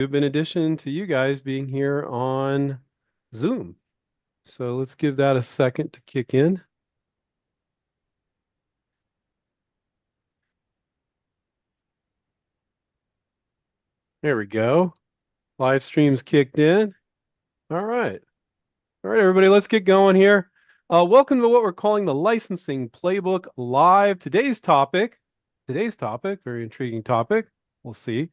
in addition to you guys being here on Zoom. So let's give that a second to kick in. There we go. Live stream's kicked in. All right. All right, everybody, let's get going here. Welcome to what we're calling the Licensing Playbook Live. Today's topic, very intriguing topic. We'll see.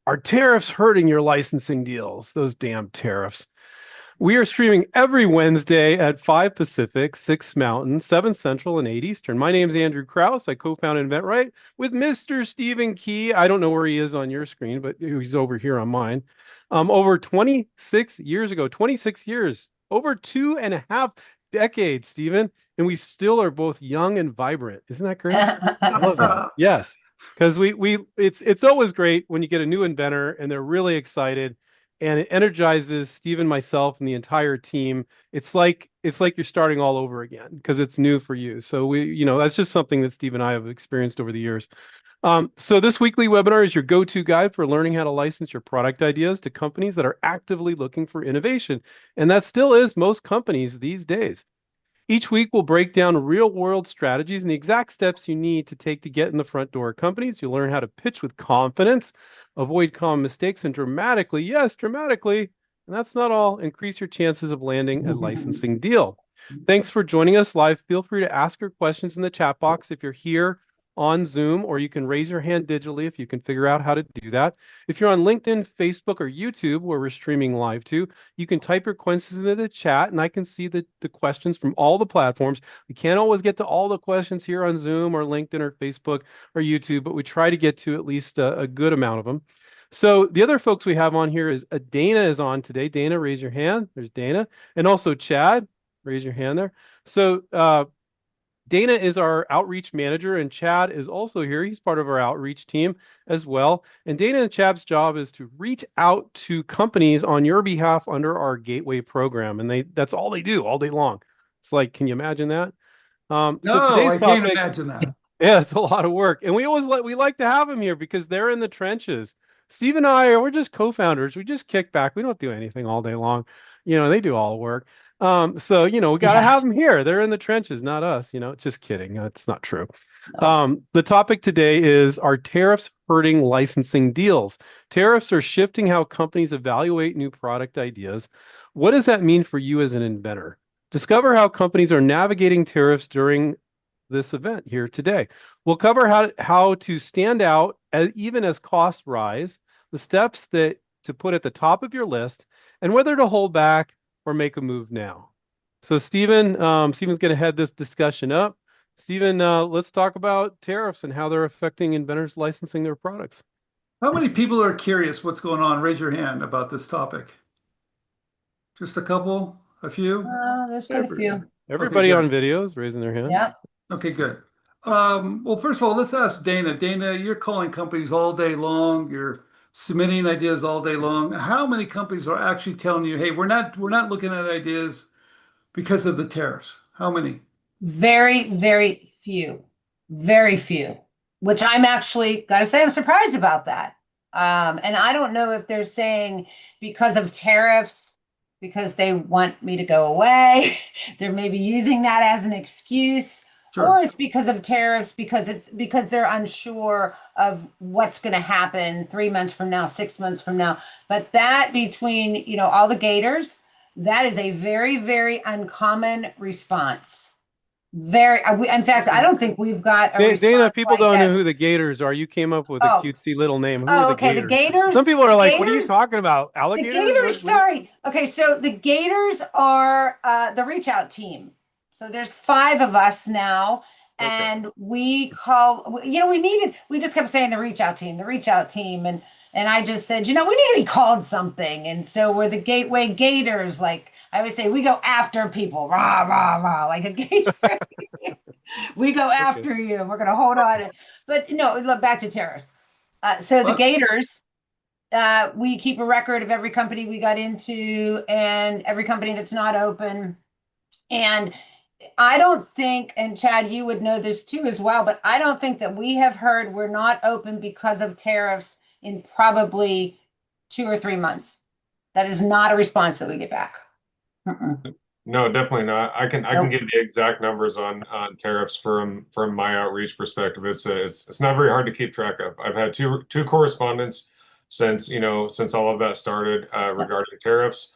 Are tariffs hurting your licensing deals? Those damn tariffs. We are streaming every Wednesday at 5 Pacific, 6 Mountain, 7 Central, and 8 Eastern. My name is Andrew Krauss. I co-found InventRight with Mr. Stephen Key. I don't know where he is on your screen, but he's over here on mine. Over 26 years ago, 26 years, over 2.5 decades, Stephen, and we still are both young and vibrant. Isn't that great? I love that. Yes, because it's always great when you get a new inventor and they're really excited and it energizes Steve, myself, and the entire team. It's like you're starting all over again because it's new for you. So that's just something that Steve and I have experienced over the years. So this weekly webinar is your go-to guide for learning how to license your product ideas to companies that are actively looking for innovation. And that still is most companies these days. Each week, we'll break down real-world strategies and the exact steps you need to take to get in the front door of companies. You'll learn how to pitch with confidence, avoid common mistakes, and dramatically, yes, dramatically, and that's not all, increase your chances of landing a licensing deal. Thanks for joining us live. Feel free to ask your questions in the chat box if you're here on Zoom, or you can raise your hand digitally if you can figure out how to do that. If you're on LinkedIn, Facebook, or YouTube, where we're streaming live to, you can type your questions into the chat, and I can see the questions from all the platforms. We can't always get to all the questions here on Zoom or LinkedIn or Facebook or YouTube, but we try to get to at least a good amount of them. So the other folks we have on here is Dana is on today. Dana, raise your hand. There's Dana. And also Chad, raise your hand there. So Dana is our outreach manager, and Chad is also here. He's part of our outreach team as well. And Dana and Chad's job is to reach out to companies on your behalf under our Gateway program. And that's all they do all day long. It's like, can you imagine that? So No, today's I topic, can't imagine that. yeah, it's a lot of work. And we like to have them here because they're in the trenches. Steve and we're just co-founders. We just kick back. We don't do anything all day long. They do all the work. So, we got to have them here. They're in the trenches, not us, just kidding. That's not true. The topic today is, are tariffs hurting licensing deals? Tariffs are shifting how companies evaluate new product ideas. What does that mean for you as an inventor? Discover how companies are navigating tariffs during this event here today. We'll cover how to stand out even as costs rise, the steps to put at the top of your list, and whether to hold back or make a move now. So Stephen's going to head this discussion up. Stephen, let's talk about tariffs and how they're affecting inventors licensing their products. How many people are curious what's going on? Raise your hand about this topic. Just a couple? A few? There's quite a few. Everybody Okay, on videos raising their hand. Yeah. Okay, good. Well, first of all, let's ask Dana. Dana, you're calling companies all day long. You're submitting ideas all day long. How many companies are actually telling you, hey, we're not looking at ideas because of the tariffs? How many? Very, very few. Very few. Which I'm actually, gotta say, I'm surprised about that. And I don't know if they're saying because of tariffs, because they want me to go away. They're maybe using that as an excuse. Sure. Or it's because of tariffs, because they're unsure of what's going to happen 3 months from now, 6 months from now. But that between, all the gators, that is a very, very uncommon response. In fact, I don't think we've got a response Dana, people like don't that. know who the Gators are. You came up with a cutesy little name. Who are the okay, Gators? the Gators. Some people are the like, Gators, what are you talking about? Alligators? The Gators, sorry. Okay, so the Gators are the reach out team. So there's 5 of us now. Okay. And we just kept saying the reach out team. And I just said, we need to be called something. And so we're the Gateway Gators. Like I always say, we go after people, rah, rah, rah, like a gator. We go after you. We're going to hold on. But no, look back to tariffs. The Gators, we keep a record of every company we got into and every company that's not open. And I don't think, and Chad, you would know this too as well, but I don't think that we have heard we're not open because of tariffs in probably 2 or 3 months. That is not a response that we get back. No, definitely not. I can Nope. give the exact numbers on tariffs from my outreach perspective. It's not very hard to keep track of. I've had two correspondents since since all of that started regarding tariffs.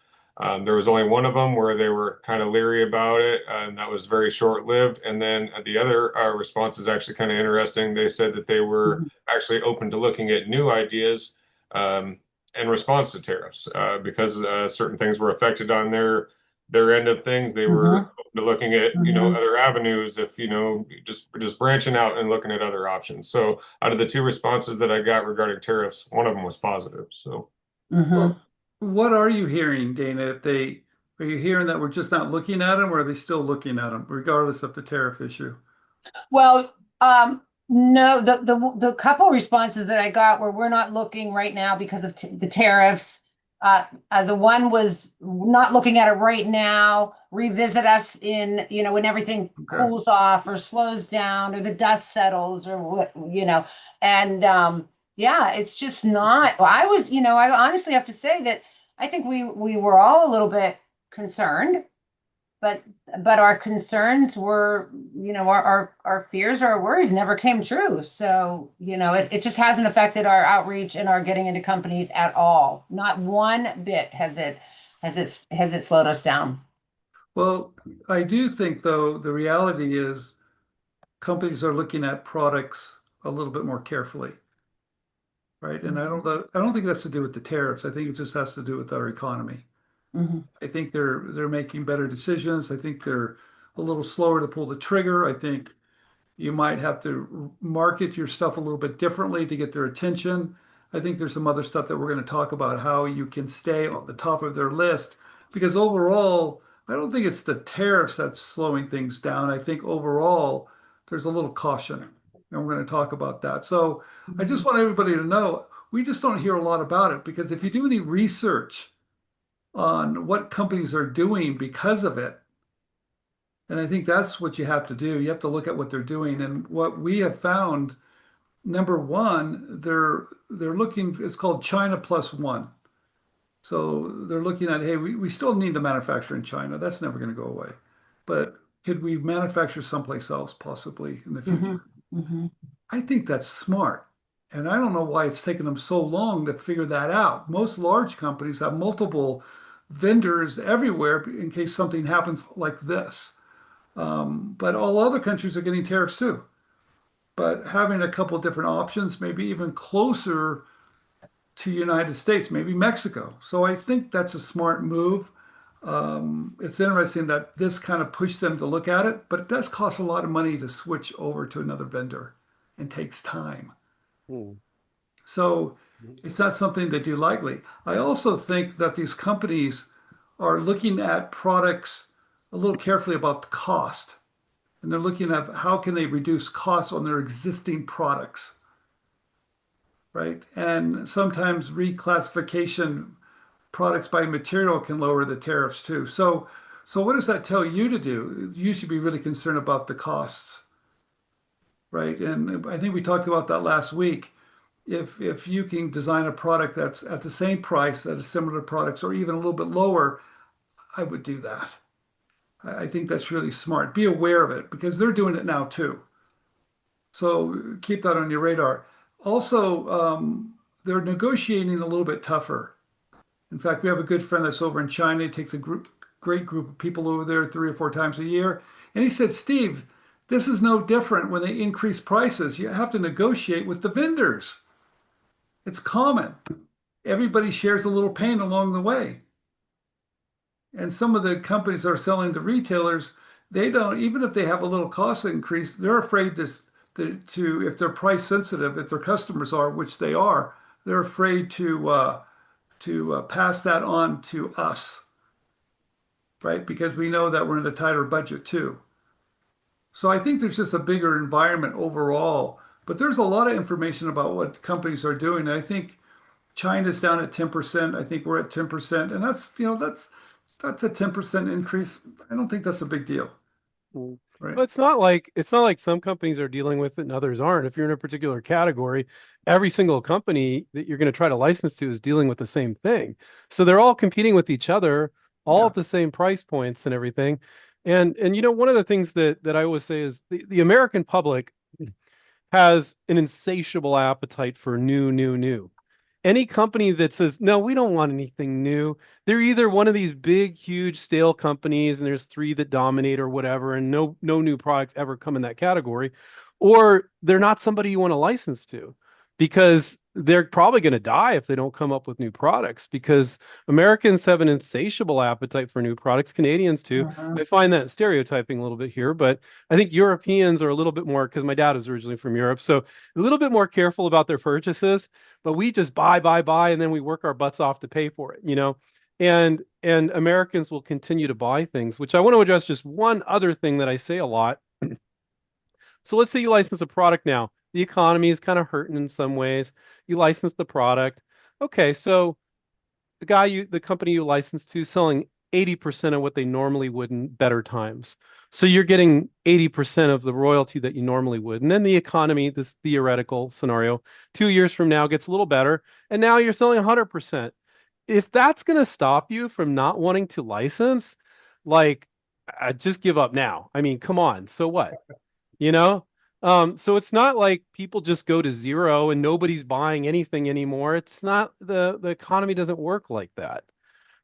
There was only one of them where they were kind of leery about it, and that was very short-lived. And then the other response is actually kind of interesting. They said that they were actually open to looking at new ideas in response to tariffs because certain things were affected on their end of things. They were open to looking at other avenues, if just branching out and looking at other options. So out of the two responses that I got regarding tariffs, one of them was positive. So Well, what are you hearing, Dana? Are you hearing that we're just not looking at them, or are they still looking at them, regardless of the tariff issue? Well, no, the couple responses that I got were we're not looking right now because of the tariffs. The one was not looking at it right now. Revisit us in, when everything cools off or slows down or the dust settles or what, and yeah, it's just not. I was, I honestly have to say that I think we were all a little bit concerned, but our concerns were, our fears, our worries never came true. So, it just hasn't affected our outreach and our getting into companies at all. Not one bit has it slowed us down. Well, I do think, though, the reality is companies are looking at products a little bit more carefully, right? And I don't think that's to do with the tariffs. I think it just has to do with our economy. I think they're making better decisions. I think they're a little slower to pull the trigger. I think you might have to market your stuff a little bit differently to get their attention. I think there's some other stuff that we're going to talk about, how you can stay on the top of their list. Because overall, I don't think it's the tariffs that's slowing things down. I think overall, there's a little caution. And we're going to talk about that. So I just want everybody to know, we just don't hear a lot about it, because if you do any research on what companies are doing because of it, and I think that's what you have to do. You have to look at what they're doing. And what we have found, number one, they're looking, it's called China plus one. So they're looking at, hey, we still need to manufacture in China. That's never going to go away. But could we manufacture someplace else possibly in the future? I think that's smart. And I don't know why it's taken them so long to figure that out. Most large companies have multiple vendors everywhere in case something happens like this. But all other countries are getting tariffs too. But having a couple of different options, maybe even closer to United States, maybe Mexico. So I think that's a smart move. It's interesting that this kind of pushed them to look at it, but it does cost a lot of money to switch over to another vendor and takes time. So it's not something they do lightly. I also think that these companies are looking at products a little carefully about the cost. And they're looking at how can they reduce costs on their existing products, right? And sometimes reclassification products by material can lower the tariffs too. So what does that tell you to do? You should be really concerned about the costs, right? And I think we talked about that last week. If you can design a product that's at the same price that is similar products or even a little bit lower, I would do that. I think that's really smart. Be aware of it because they're doing it now too. So keep that on your radar. Also, they're negotiating a little bit tougher. In fact, we have a good friend that's over in China. He takes a great group of people over there 3 or 4 times a year. And he said, Steve, this is no different when they increase prices. You have to negotiate with the vendors. It's common. Everybody shares a little pain along the way. And some of the companies that are selling to retailers, they don't, even if they have a little cost increase, they're afraid to if they're price sensitive, if their customers are, which they are, they're afraid to pass that on to us, right? Because we know that we're in a tighter budget too. So I think there's just a bigger environment overall, but there's a lot of information about what companies are doing. I think China's down at 10%. I think we're at 10%, and that's a 10% increase. I don't think that's a big deal. Right. But it's not like some companies are dealing with it and others aren't. If you're in a particular category, every single company that you're going to try to license to is dealing with the same thing. So they're all competing with each other, all Yeah. at the same price points and everything. And you know, one of the things that I always say is the American public has an insatiable appetite for new. Any company that says, no, we don't want anything new, they're either one of these big, huge, stale companies, and there's three that dominate or whatever, and no new products ever come in that category, or they're not somebody you want to license to because they're probably going to die if they don't come up with new products because Americans have an insatiable appetite for new products, Canadians too. Mhm. I find that stereotyping a little bit here, but I think Europeans are a little bit more, because my dad is originally from Europe, so a little bit more careful about their purchases, but we just buy, and then we work our butts off to pay for it, you know? And Americans will continue to buy things, which I want to address just one other thing that I say a lot. So let's say you license a product now. The economy is kind of hurting in some ways. You license the product. Okay, so the company you license to selling 80% of what they normally would in better times. So you're getting 80% of the royalty that you normally would. And then the economy, this theoretical scenario, 2 years from now gets a little better, and now you're selling 100%. If that's going to stop you from not wanting to license, like, just give up now. I mean, come on. So what? You know? So it's not like people just go to zero and nobody's buying anything anymore. It's not the economy doesn't work like that.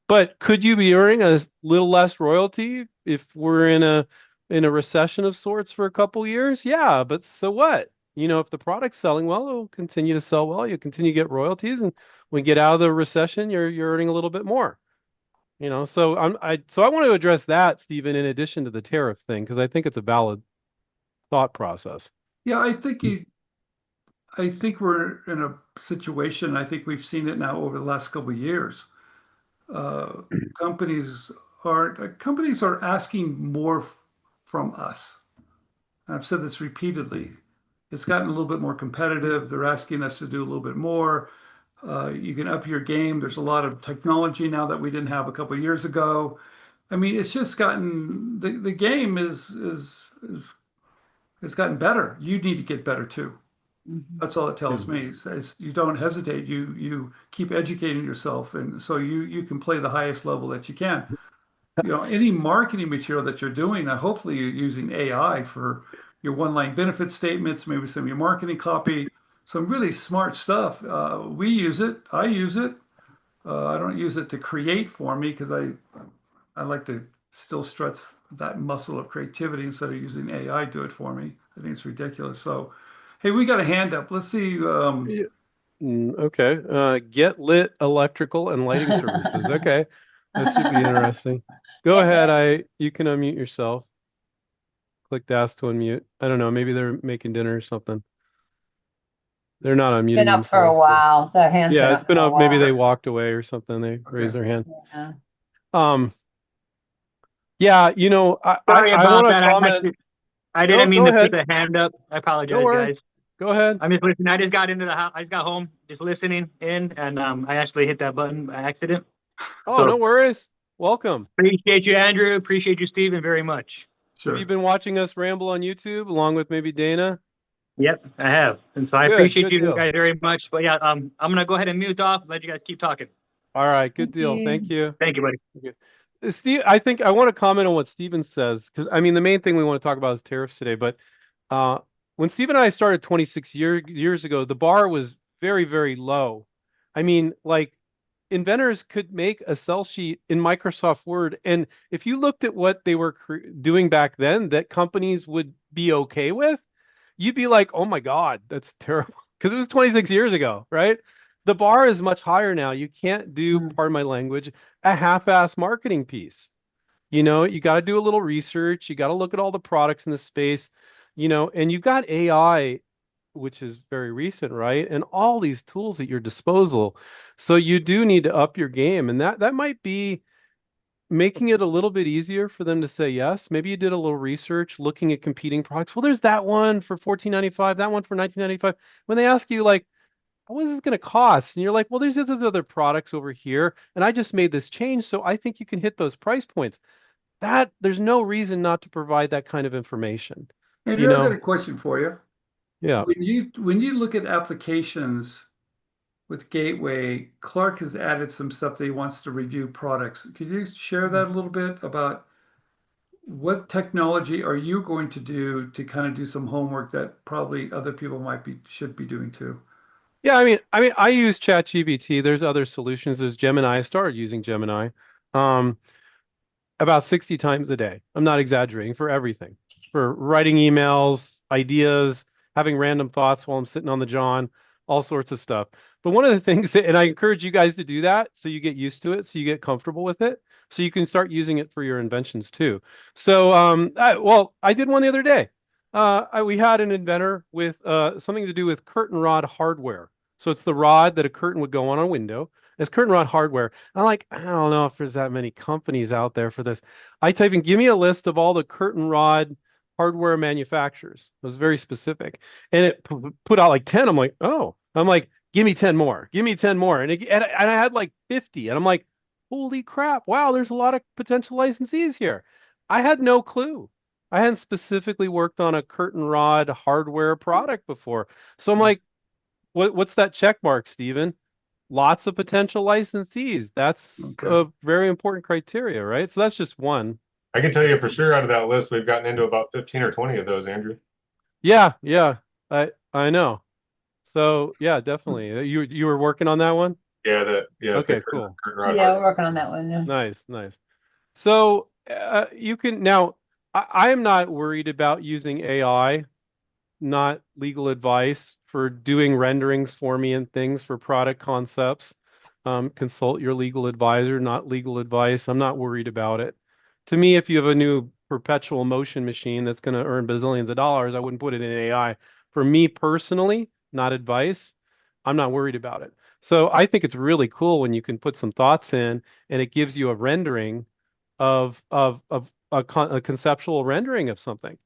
But could you be earning a little less royalty if we're in a recession of sorts for a couple years? Yeah, but so what? You know, if the product's selling well, it'll continue to sell well. You continue to get royalties, and when you get out of the recession, you're earning a little bit more. You know, so I want to address that, Stephen, in addition to the tariff thing, because I think it's a valid thought process. Yeah, I think we're in a situation, I think we've seen it now over the last couple of years. Uh, companies are asking more from us. I've said this repeatedly. It's gotten a little bit more competitive. They're asking us to do a little bit more. You can up your game. There's a lot of technology now that we didn't have a couple of years ago. I mean, it's just gotten the game is has gotten better. You need to get better too. Mhm. That's all it Yeah. tells me. Is you don't hesitate. You keep educating yourself, and so you can play the highest level that you can. You know, any marketing material that you're doing, hopefully you're using AI for your one-line benefit statements, maybe some of your marketing copy, some really smart stuff. We use it. I use it. I don't use it to create for me because I like to still stretch that muscle of creativity instead of using AI to do it for me. I think it's ridiculous. So, hey, we got a hand up. Let's see. Yeah. Okay. Get lit electrical and lighting services. Okay. This should be interesting. Go Get ahead. lit. You can unmute yourself. Click to ask to unmute. I don't know. Maybe they're making dinner or something. They're not Been unmuting up for a themselves. So while. Their hand's yeah, been it's up been for a up. Maybe they while. walked away or something. They Okay. raised their hand. Yeah. Um, yeah, you know, Sorry I about want to that. comment. I No, didn't mean go to put ahead. the hand up. I Don't apologize, worry. guys. Go ahead. I'm just listening. I just got into the house. I just got home, just listening in, and I actually hit that button by accident. Oh, no So worries. Welcome. appreciate you, Andrew. Appreciate you, Stephen, very much. Have you Sure. been watching us ramble on YouTube along with maybe Dana? Yep, I have, and so I Good, appreciate good you deal. guys very much. But yeah, I'm gonna go ahead and mute off. Let you guys keep talking. All right, good Thank deal. Thank you. you. Thank you, buddy. Okay. Steve, I think I want to comment on what Steven says because I mean the main thing we want to talk about is tariffs today. But uh, when Steve and I started 26 years ago, the bar was very low. I mean, like inventors could make a sell sheet in Microsoft Word, and if you looked at what they were doing back then, that companies would be okay with, you'd be like, oh my God, that's terrible. Because it was 26 years ago, right? The bar is much higher now. You can't do, Mm. pardon my language, a half-ass marketing piece. You know, you got to do a little research. You got to look at all the products in the space, you know, and you've got AI, which is very recent, right? And all these tools at your disposal. So you do need to up your game. And that might be making it a little bit easier for them to say yes. Maybe you did a little research looking at competing products. Well, there's that one for 14.95, that one for 19.95. When they ask you like, what is this going to cost? And you're like, well, there's other products over here, and I just made this change, so I think you can hit those price points. that there's no reason not to provide that kind of information. You Andrew, I've got a know? question for you. Yeah. When you look at applications with Gateway, Clark has added some stuff that he wants to review products. Could you share that a little bit about what technology are you going to do to kind of do some homework that probably other people should be doing too? Yeah, I use ChatGPT. There's other solutions. There's Gemini. I started using Gemini. Um, about 60 times a day. I'm not exaggerating for everything, for writing emails, ideas, having random thoughts while I'm sitting on the John, all sorts of stuff. But one of the things, and I encourage you guys to do that so you get used to it, so you get comfortable with it, so you can start using it for your inventions too. So, I did one the other day. We had an inventor with something to do with curtain rod hardware. So it's the rod that a curtain would go on a window. It's curtain rod hardware. I'm like, I don't know if there's that many companies out there for this. I type in, give me a list of all the curtain rod hardware manufacturers. It was very specific. And it put out like 10. I'm like, oh, I'm like, give me 10 more. Give me 10 more. And I had like 50. And I'm like, holy crap. Wow, there's a lot of potential licensees here. I had no clue. I hadn't specifically worked on a curtain rod hardware product before. So I'm like, what's that check mark, Steven? Lots of potential licensees. That's Okay. a very important criteria, right? So that's just one. I can tell you for sure out of that list, we've gotten into about 15 or 20 of those, Andrew. Yeah, yeah. I know. So yeah, definitely. You were working on that one? Yeah, the Okay, curtain, cool. curtain rod Yeah, we're hardware. working on that one. Yeah. Nice, nice. So you can now I am not worried about using AI, not legal advice, for doing renderings for me and things for product concepts. Consult your legal advisor, not legal advice. I'm not worried about it. To me, if you have a new perpetual motion machine that's going to earn bazillions of dollars, I wouldn't put it in AI. For me personally, not advice, I'm not worried about it. So I think it's really cool when you can put some thoughts in and it gives you a rendering of a conceptual rendering of something,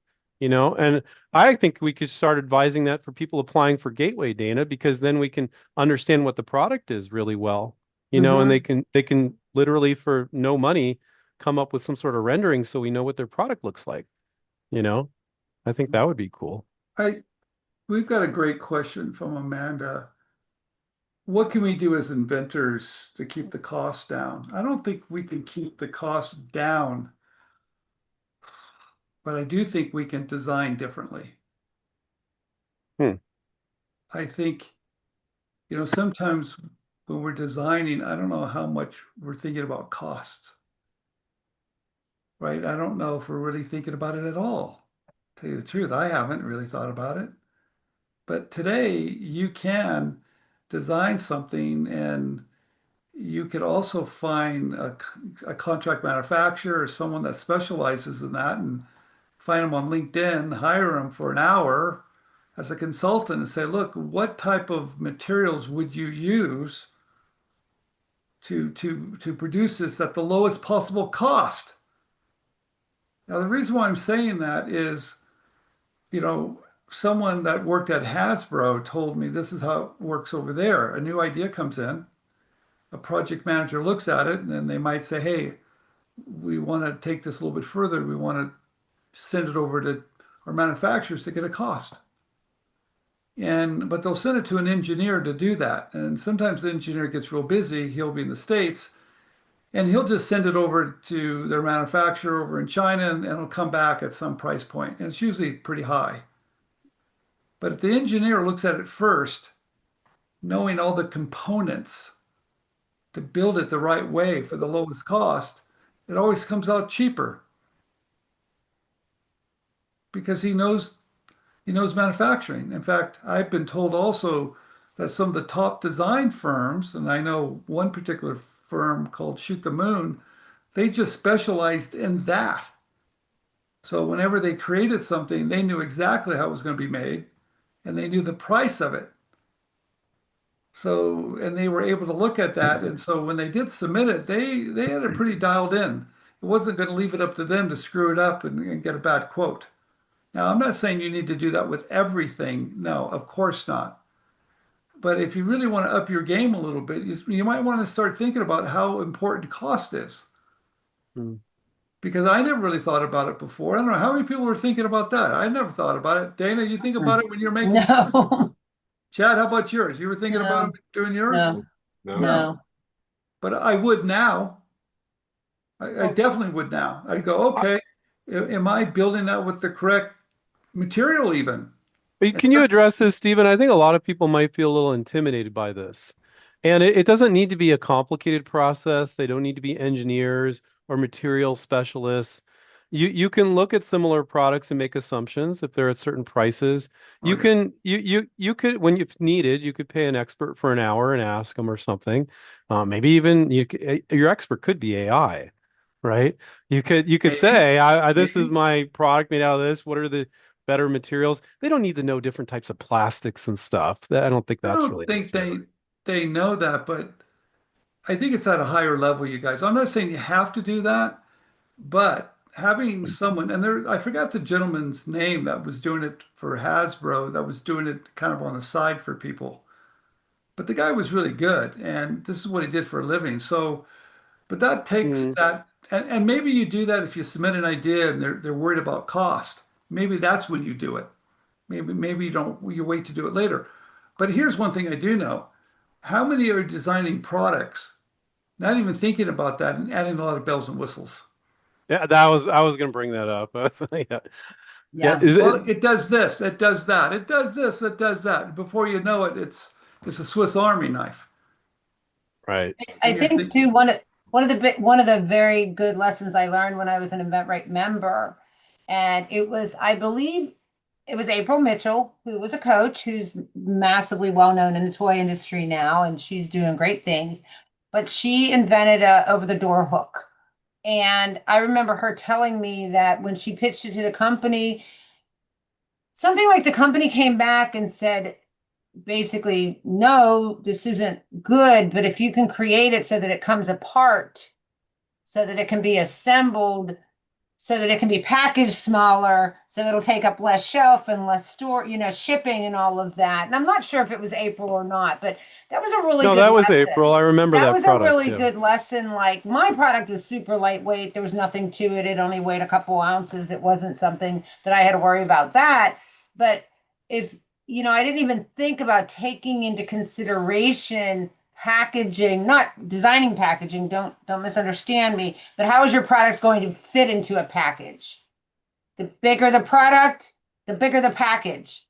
and I think we could start advising that for people applying for Gateway, Dana, because then we can understand what the product is really well, and Mm-hmm. they can literally for no money come up with some sort of rendering so we know what their product looks like, you know. I think that would be cool. We've got a great question from Amanda. What can we do as inventors to keep the costs down? I don't think we can keep the costs down, but I do think we can design differently. Hmm. I think, sometimes when we're designing, I don't know how much we're thinking about costs, right? I don't know if we're really thinking about it at all. To tell you the truth, I haven't really thought about it. But today you can design something and you could also find a contract manufacturer or someone that specializes in that and find them on LinkedIn, hire them for an hour as a consultant and say, look, what type of materials would you use to produce this at the lowest possible cost? Now, the reason why I'm saying that is, you know, someone that worked at Hasbro told me this is how it works over there. A new idea comes in, a project manager looks at it, and then they might say, hey, we want to take this a little bit further. We want to send it over to our manufacturers to get a cost. But they'll send it to an engineer to do that. And sometimes the engineer gets real busy. He'll be in the States and he'll just send it over to their manufacturer over in China and it'll come back at some price point. And it's usually pretty high. But if the engineer looks at it first, knowing all the components to build it the right way for the lowest cost, it always comes out cheaper because he knows manufacturing. In fact, I've been told also that some of the top design firms, and I know one particular firm called Shoot the Moon, they just specialized in that. So whenever they created something, they knew exactly how it was going to be made and they knew the price of it. So, and they were able to look at that. And so when they did submit it, they had it pretty dialed in. It wasn't going to leave it up to them to screw it up and get a bad quote. Now, I'm not saying you need to do that with everything. No, of course not. But if you really want to up your game a little bit, you might want to start thinking about how important cost is. Hmm. because I never really thought about it before. I don't know how many people were thinking about that. I never thought about it. Dana, you think about it when you're making shoes? No, Chad, how about yours? You were thinking about no, it doing yours? no, No. No, no. but I would now. I Well, definitely would now. I'd go, okay, am I building that with the correct material even? Can you address this, Stephen? I think a lot of people might feel a little intimidated by this. And it doesn't need to be a complicated process. They don't need to be engineers or material specialists. You can look at similar products and make assumptions if they're at certain prices. Oh You yeah. can you could when you've needed, you could pay an expert for an hour and ask them or something. Maybe even your expert could be AI, right? You could Maybe, say, this is maybe. my product made out of this. What are the better materials? They don't need to know different types of plastics and stuff. I don't think I that's don't really think necessary. they know that, but I think it's at a higher level, you guys. I'm not saying you have to do that, but having someone, and there, I forgot the gentleman's name that was doing it for Hasbro, that was doing it kind of on the side for people. But the guy was really good, and this is what he did for a living. So, but that takes Mm. that, and maybe you do that if you submit an idea and they're worried about cost. Maybe that's when you do it. Maybe you don't, you wait to do it later. But here's one thing I do know. How many are designing products, not even thinking about that and adding a lot of bells and whistles? Yeah, that was I was gonna bring that up. Yeah, yeah. yeah. Is Well, it it does this, it does that, it does this, it does that. Before you know it, it's a Swiss Army knife. right? I And you're think thinking, too, one of the very good lessons I learned when I was an Eventbrite member, and it was, I believe it was April Mitchell, who was a coach who's massively well known in the toy industry now, and she's doing great things. But she invented a over-the-door hook. And I remember her telling me that when she pitched it to the company, something like the company came back and said, basically, no, this isn't good, but if you can create it so that it comes apart, so that it can be assembled, so that it can be packaged smaller, so it'll take up less shelf and less store, shipping and all of that. And I'm not sure if it was April or not, but that was a really No, good that was April. lesson. I remember That that was a product. really Yeah. good lesson. Like my product was super lightweight. There was nothing to it. It only weighed a couple ounces. It wasn't something that I had to worry about that. But if, I didn't even think about taking into consideration packaging, not designing packaging, don't misunderstand me, but how is your product going to fit into a package? The bigger the product, the bigger the package.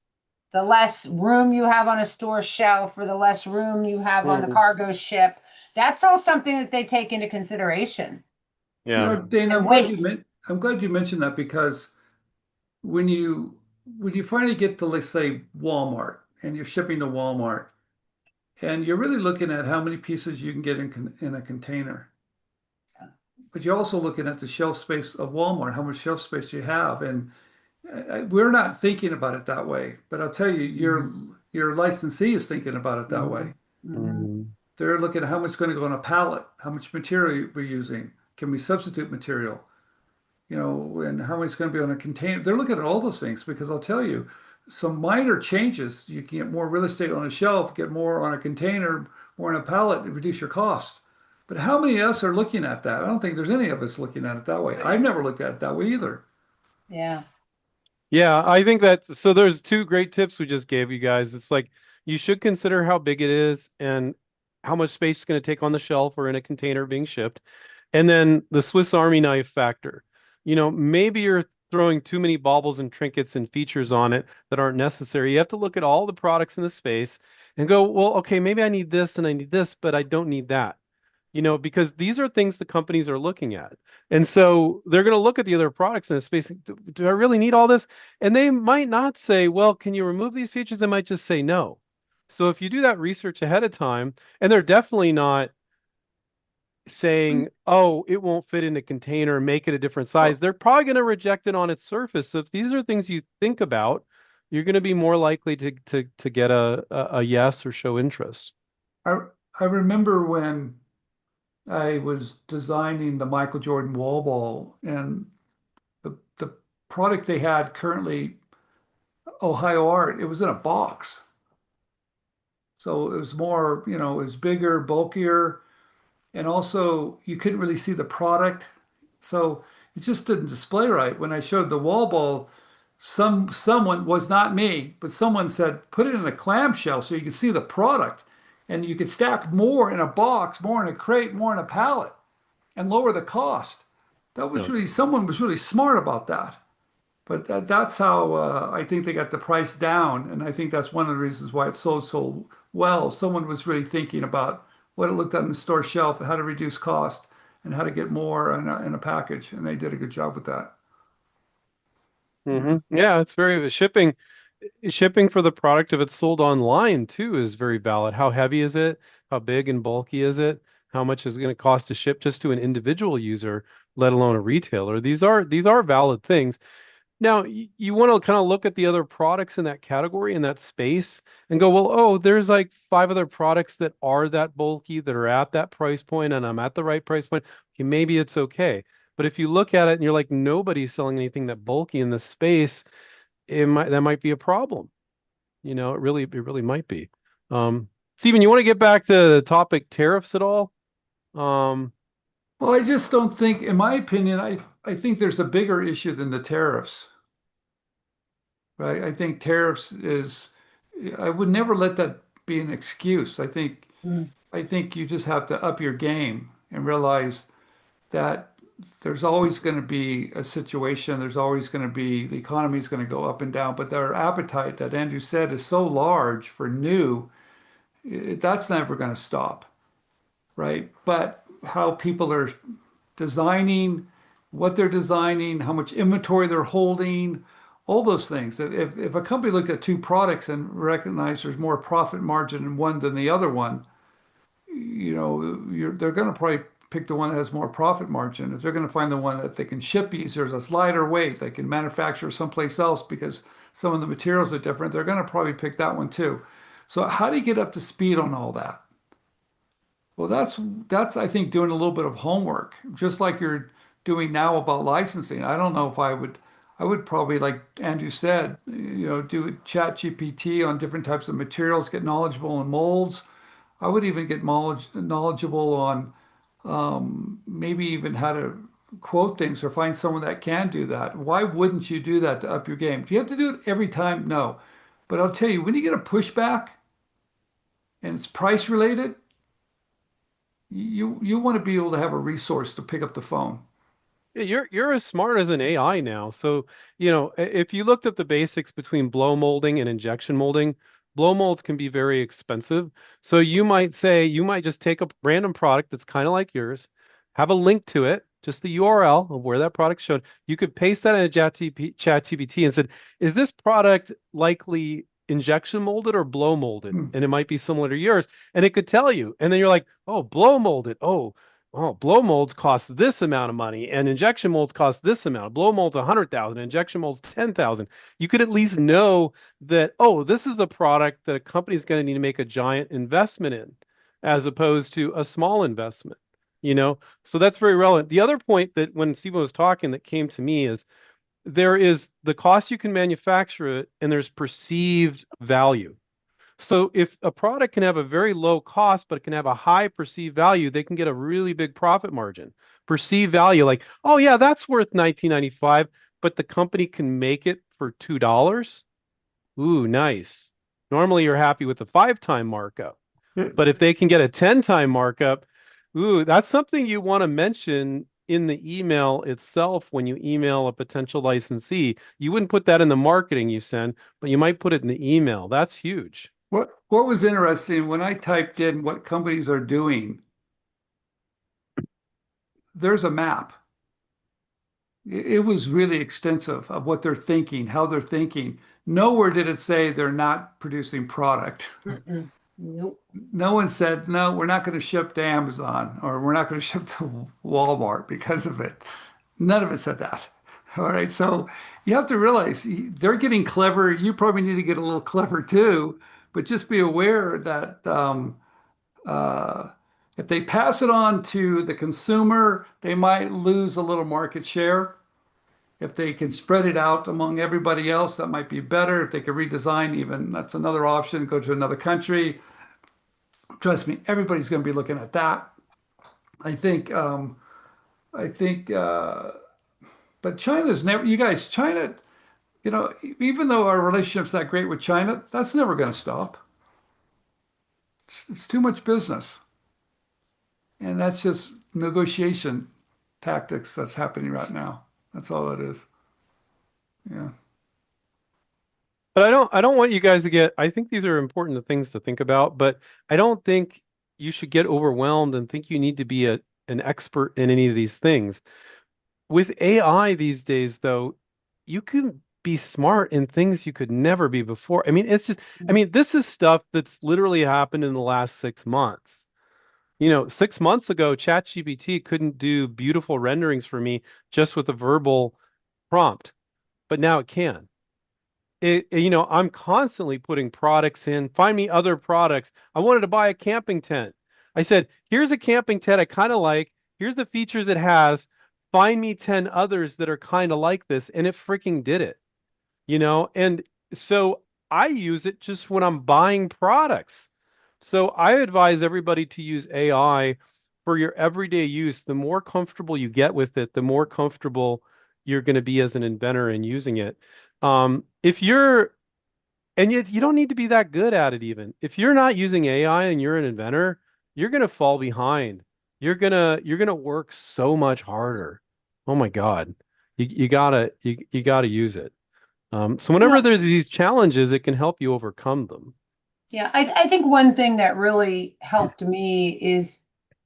The less room you have on a store shelf or the less room you have on the Mm, cargo ship. That's all something that they take into consideration. yeah. Dana, And weight. I'm glad you mentioned that because when you when you finally get to, let's say, Walmart and you're shipping to Walmart and you're really looking at how many pieces you can get in a container, but you're also looking at the shelf space of Walmart, how much shelf space you have, and we're not thinking about it that way. But I'll tell you, your licensee is thinking about it that way. Mhm. Mm, They're looking at how much is going to go on a pallet, how much material we're using, can we substitute material, and how much is going to be on a container. They're looking at all those things because I'll tell you, some minor changes, you can get more real estate on a shelf, get more on a container, more on a pallet, and reduce your cost. But how many of us are looking at that? I don't think there's any of us looking at it that way. I've never looked at it that way either. Yeah. yeah, I think that so there's two great tips we just gave you guys. It's like you should consider how big it is and how much space it's going to take on the shelf or in a container being shipped. And then the Swiss Army knife factor. Maybe you're throwing too many baubles and trinkets and features on it that aren't necessary. You have to look at all the products in the space and go, well, okay, maybe I need this and I need this, but I don't need that. Because these are things the companies are looking at. And so they're going to look at the other products in the space. Do I really need all this? And they might not say, well, can you remove these features? They might just say no. So if you do that research ahead of time, and they're definitely not saying, oh, it won't fit in a container, make it a different size, Well, they're probably going to reject it on its surface. So if these are things you think about, you're going to be more likely to get a yes or show interest. I I remember when I was designing the Michael Jordan wall ball, and the product they had currently, Ohio Art, it was in a box. So it was more, it was bigger, bulkier, and also you couldn't really see the product. So it just didn't display right. When I showed the wall ball, someone was not me, but someone said put it in a clamshell so you could see the product, and you could stack more in a box, more in a crate, more in a pallet, and lower the cost. That was No. really someone was really smart about that. But that's how I think they got the price down, and I think that's one of the reasons why it sold so well. Someone was really thinking about what it looked on the store shelf, how to reduce cost, and how to get more in a package, and they did a good job with that. Yeah, it's very shipping for the product if it's sold online too is very valid. How heavy is it? How big and bulky is it? How much is it going to cost to ship just to an individual user, let alone a retailer? These are valid things. Now, you want to kind of look at the other products in that category, in that space, and go, well, oh, there's like five other products that are that bulky, that are at that price point, and I'm at the right price point. Okay, maybe it's okay. But if you look at it and you're like, nobody's selling anything that bulky in this space, that might be a problem. It really might be. Stephen, you want to get back to the topic tariffs at all? Um, Well, I just don't think, in my opinion, I think there's a bigger issue than the tariffs, right? I think tariffs is, I would never let that be an excuse. Mm. I think you just have to up your game and realize that there's always going to be a situation, there's always going to be, the economy is going to go up and down, but their appetite that Andrew said is so large for new, that's never going to stop, right? But how people are designing, what they're designing, how much inventory they're holding, all those things. If a company looked at two products and recognized there's more profit margin in one than the other one, they're going to probably pick the one that has more profit margin. If they're going to find the one that they can ship easier, that's lighter weight, they can manufacture someplace else because some of the materials are different, they're going to probably pick that one too. So how do you get up to speed on all that? Well, that's I think doing a little bit of homework, just like you're doing now about licensing. I don't know if I would probably, like Andrew said, do chat GPT on different types of materials, get knowledgeable in molds. I would even get knowledgeable on maybe even how to quote things or find someone that can do that. Why wouldn't you do that to up your game? Do you have to do it every time? No. But I'll tell you, when you get a pushback and it's price related, you want to be able to have a resource to pick up the phone. Yeah, you're as smart as an AI now. So, if you looked at the basics between blow molding and injection molding, blow molds can be very expensive. So you might just take a random product that's kind of like yours, have a link to it, just the URL of where that product showed. You could paste that in a chat GPT and said, is this product likely injection molded or blow molded? Hmm. And it might be similar to yours. And it could tell you. And then you're like, oh, blow molded. Oh, blow molds cost this amount of money, and injection molds cost this amount. Blow molds 100,000, injection molds 10,000. You could at least know that, oh, this is a product that a company is going to need to make a giant investment in, as opposed to a small investment. So that's very relevant. The other point that when Stephen was talking that came to me is there is the cost you can manufacture it, and there's perceived value. So if a product can have a very low cost, but it can have a high perceived value, they can get a really big profit margin. Perceived value, like, oh yeah, that's worth 19.95, but the company can make it for $2. Ooh, nice. Normally you're happy with a 5-time markup, but if they can get a 10-time markup, ooh, that's something you want to mention in the email itself when you email a potential licensee. You wouldn't put that in the marketing you send, but you might put it in the email. That's huge. What was interesting when I typed in what companies are doing, there's a map. It was really extensive of what they're thinking, how they're thinking. Nowhere did it say they're not producing product. Mm-mm. Nope. No one said, no, we're not going to ship to Amazon or we're not going to ship to Walmart because of it. None of it said that. All right. So you have to realize they're getting clever. You probably need to get a little clever too, but just be aware that uh, if they pass it on to the consumer, they might lose a little market share. If they can spread it out among everybody else, that might be better. If they could redesign even, that's another option, go to another country. Trust me, everybody's going to be looking at that. I think, I think, But China's never, you guys, China, even though our relationship's not great with China, that's never going to stop. It's too much business. And that's just negotiation tactics that's happening right now. That's all it is. Yeah. But I don't want you guys to get, I think these are important things to think about, but I don't think you should get overwhelmed and think you need to be an expert in any of these things. With AI these days, though, you can be smart in things you could never be before. I mean, it's just, I mean, this is stuff that's literally happened in the last 6 months. 6 months ago, ChatGPT couldn't do beautiful renderings for me just with a verbal prompt, but now it can. I'm constantly putting products in, find me other products. I wanted to buy a camping tent. I said, here's a camping tent I kind of like. Here's the features it has. Find me 10 others that are kind of like this. And it freaking did it. And so I use it just when I'm buying products. So I advise everybody to use AI for your everyday use. The more comfortable you get with it, the more comfortable you're going to be as an inventor in using it. If you're, and yet you don't need to be that good at it even. If you're not using AI and you're an inventor, you're gonna fall behind. You're gonna work so much harder. Oh my God. You gotta use it. So whenever Well, there's these challenges, it can help you overcome them. yeah, I think one thing that really helped me is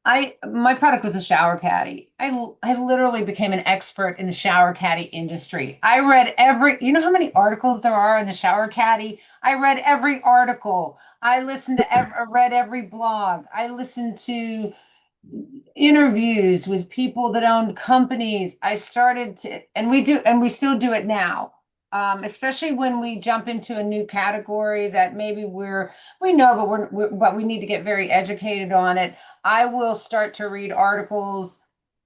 my product was a shower caddy. I literally became an expert in the shower caddy industry. I read you know how many articles there are in the shower caddy? I read every article. I read every blog. I listened to interviews with people that owned companies. I started to, and we still do it now. Especially when we jump into a new category that maybe we know, but we need to get very educated on it. I will start to read articles.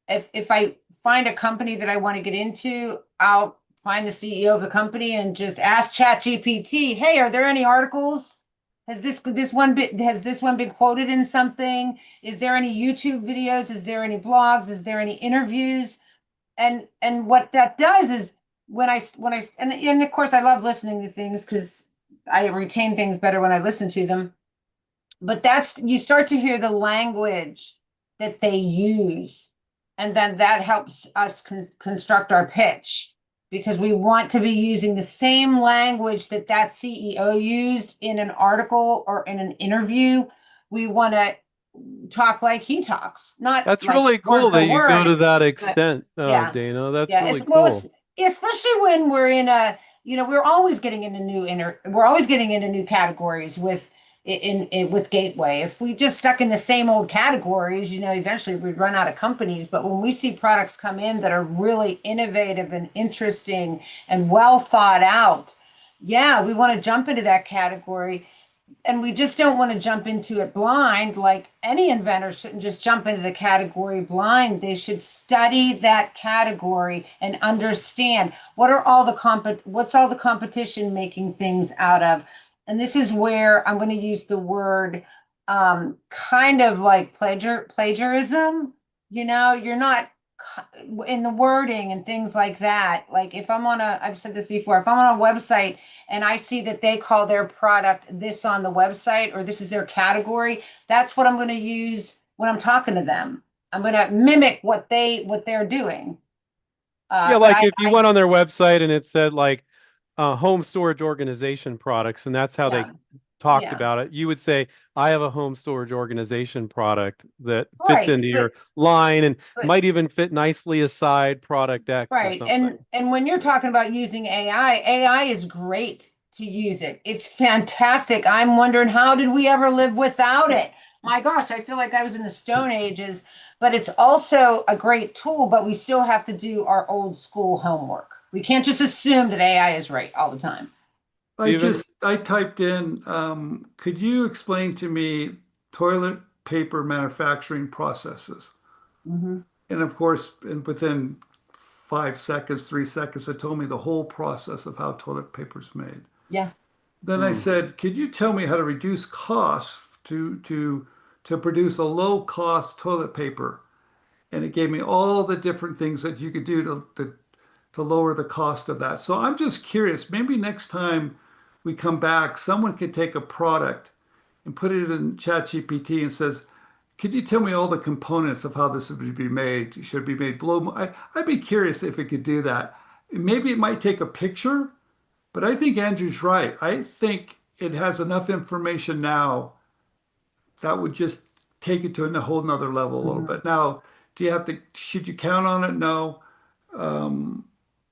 If I find a company that I want to get into, I'll find the CEO of the company and just ask ChatGPT, "Hey, are there any articles? Has this one been quoted in something? Is there any YouTube videos? Is there any blogs? Is there any interviews?" And what that does is and of course I love listening to things because I retain things better when I listen to them. But you start to hear the language that they use, and then that helps us construct our pitch because we want to be using the same language that CEO used in an article or in an interview. We want to talk like he talks, not That's like really word cool for that you go word, to that but extent, yeah. Dana. That's Yeah, really well, cool. especially when we're in we're always getting into we're always getting into new categories with Gateway. If we just stuck in the same old categories, eventually we'd run out of companies. But when we see products come in that are really innovative and interesting and well thought out, yeah, we want to jump into that category. And we just don't want to jump into it blind. Like any inventor shouldn't just jump into the category blind. They should study that category and understand what's all the competition making things out of. And this is where I'm going to use the word kind of like plagiarism. You're not in the wording and things like that. Like if I've said this before, if I'm on a website and I see that they call their product this on the website or this is their category, that's what I'm going to use when I'm talking to them. I'm going to mimic what they're doing. Yeah, But like if you went on their website and it said like home storage organization products, and that's how they yeah, talked yeah, about it, you would say, I have a home storage organization product that fits right. into your line and But might even fit nicely aside product X or Right. something. And when you're talking about using AI is great to use it. It's fantastic. I'm wondering how did we ever live without it? My gosh, I feel like I was in the Stone Ages, but it's also a great tool, but we still have to do our old school homework. We can't just assume that AI is right all the time. Steven? I typed in, could you explain to me toilet paper manufacturing processes? Hmm. And of course, within 5 seconds, 3 seconds, it told me the whole process of how toilet paper is made. Yeah. Then I Hmm. said, could you tell me how to reduce costs to produce a low cost toilet paper? And it gave me all the different things that you could do to lower the cost of that. So I'm just curious, maybe next time we come back, someone could take a product and put it in ChatGPT and says, could you tell me all the components of how this would be made? Should it be made below? I'd be curious if it could do that. Maybe it might take a picture, but I think Andrew's right. I think it has enough information now that would just take it to a whole nother level a little bit. Now, should you count on it? No. Um,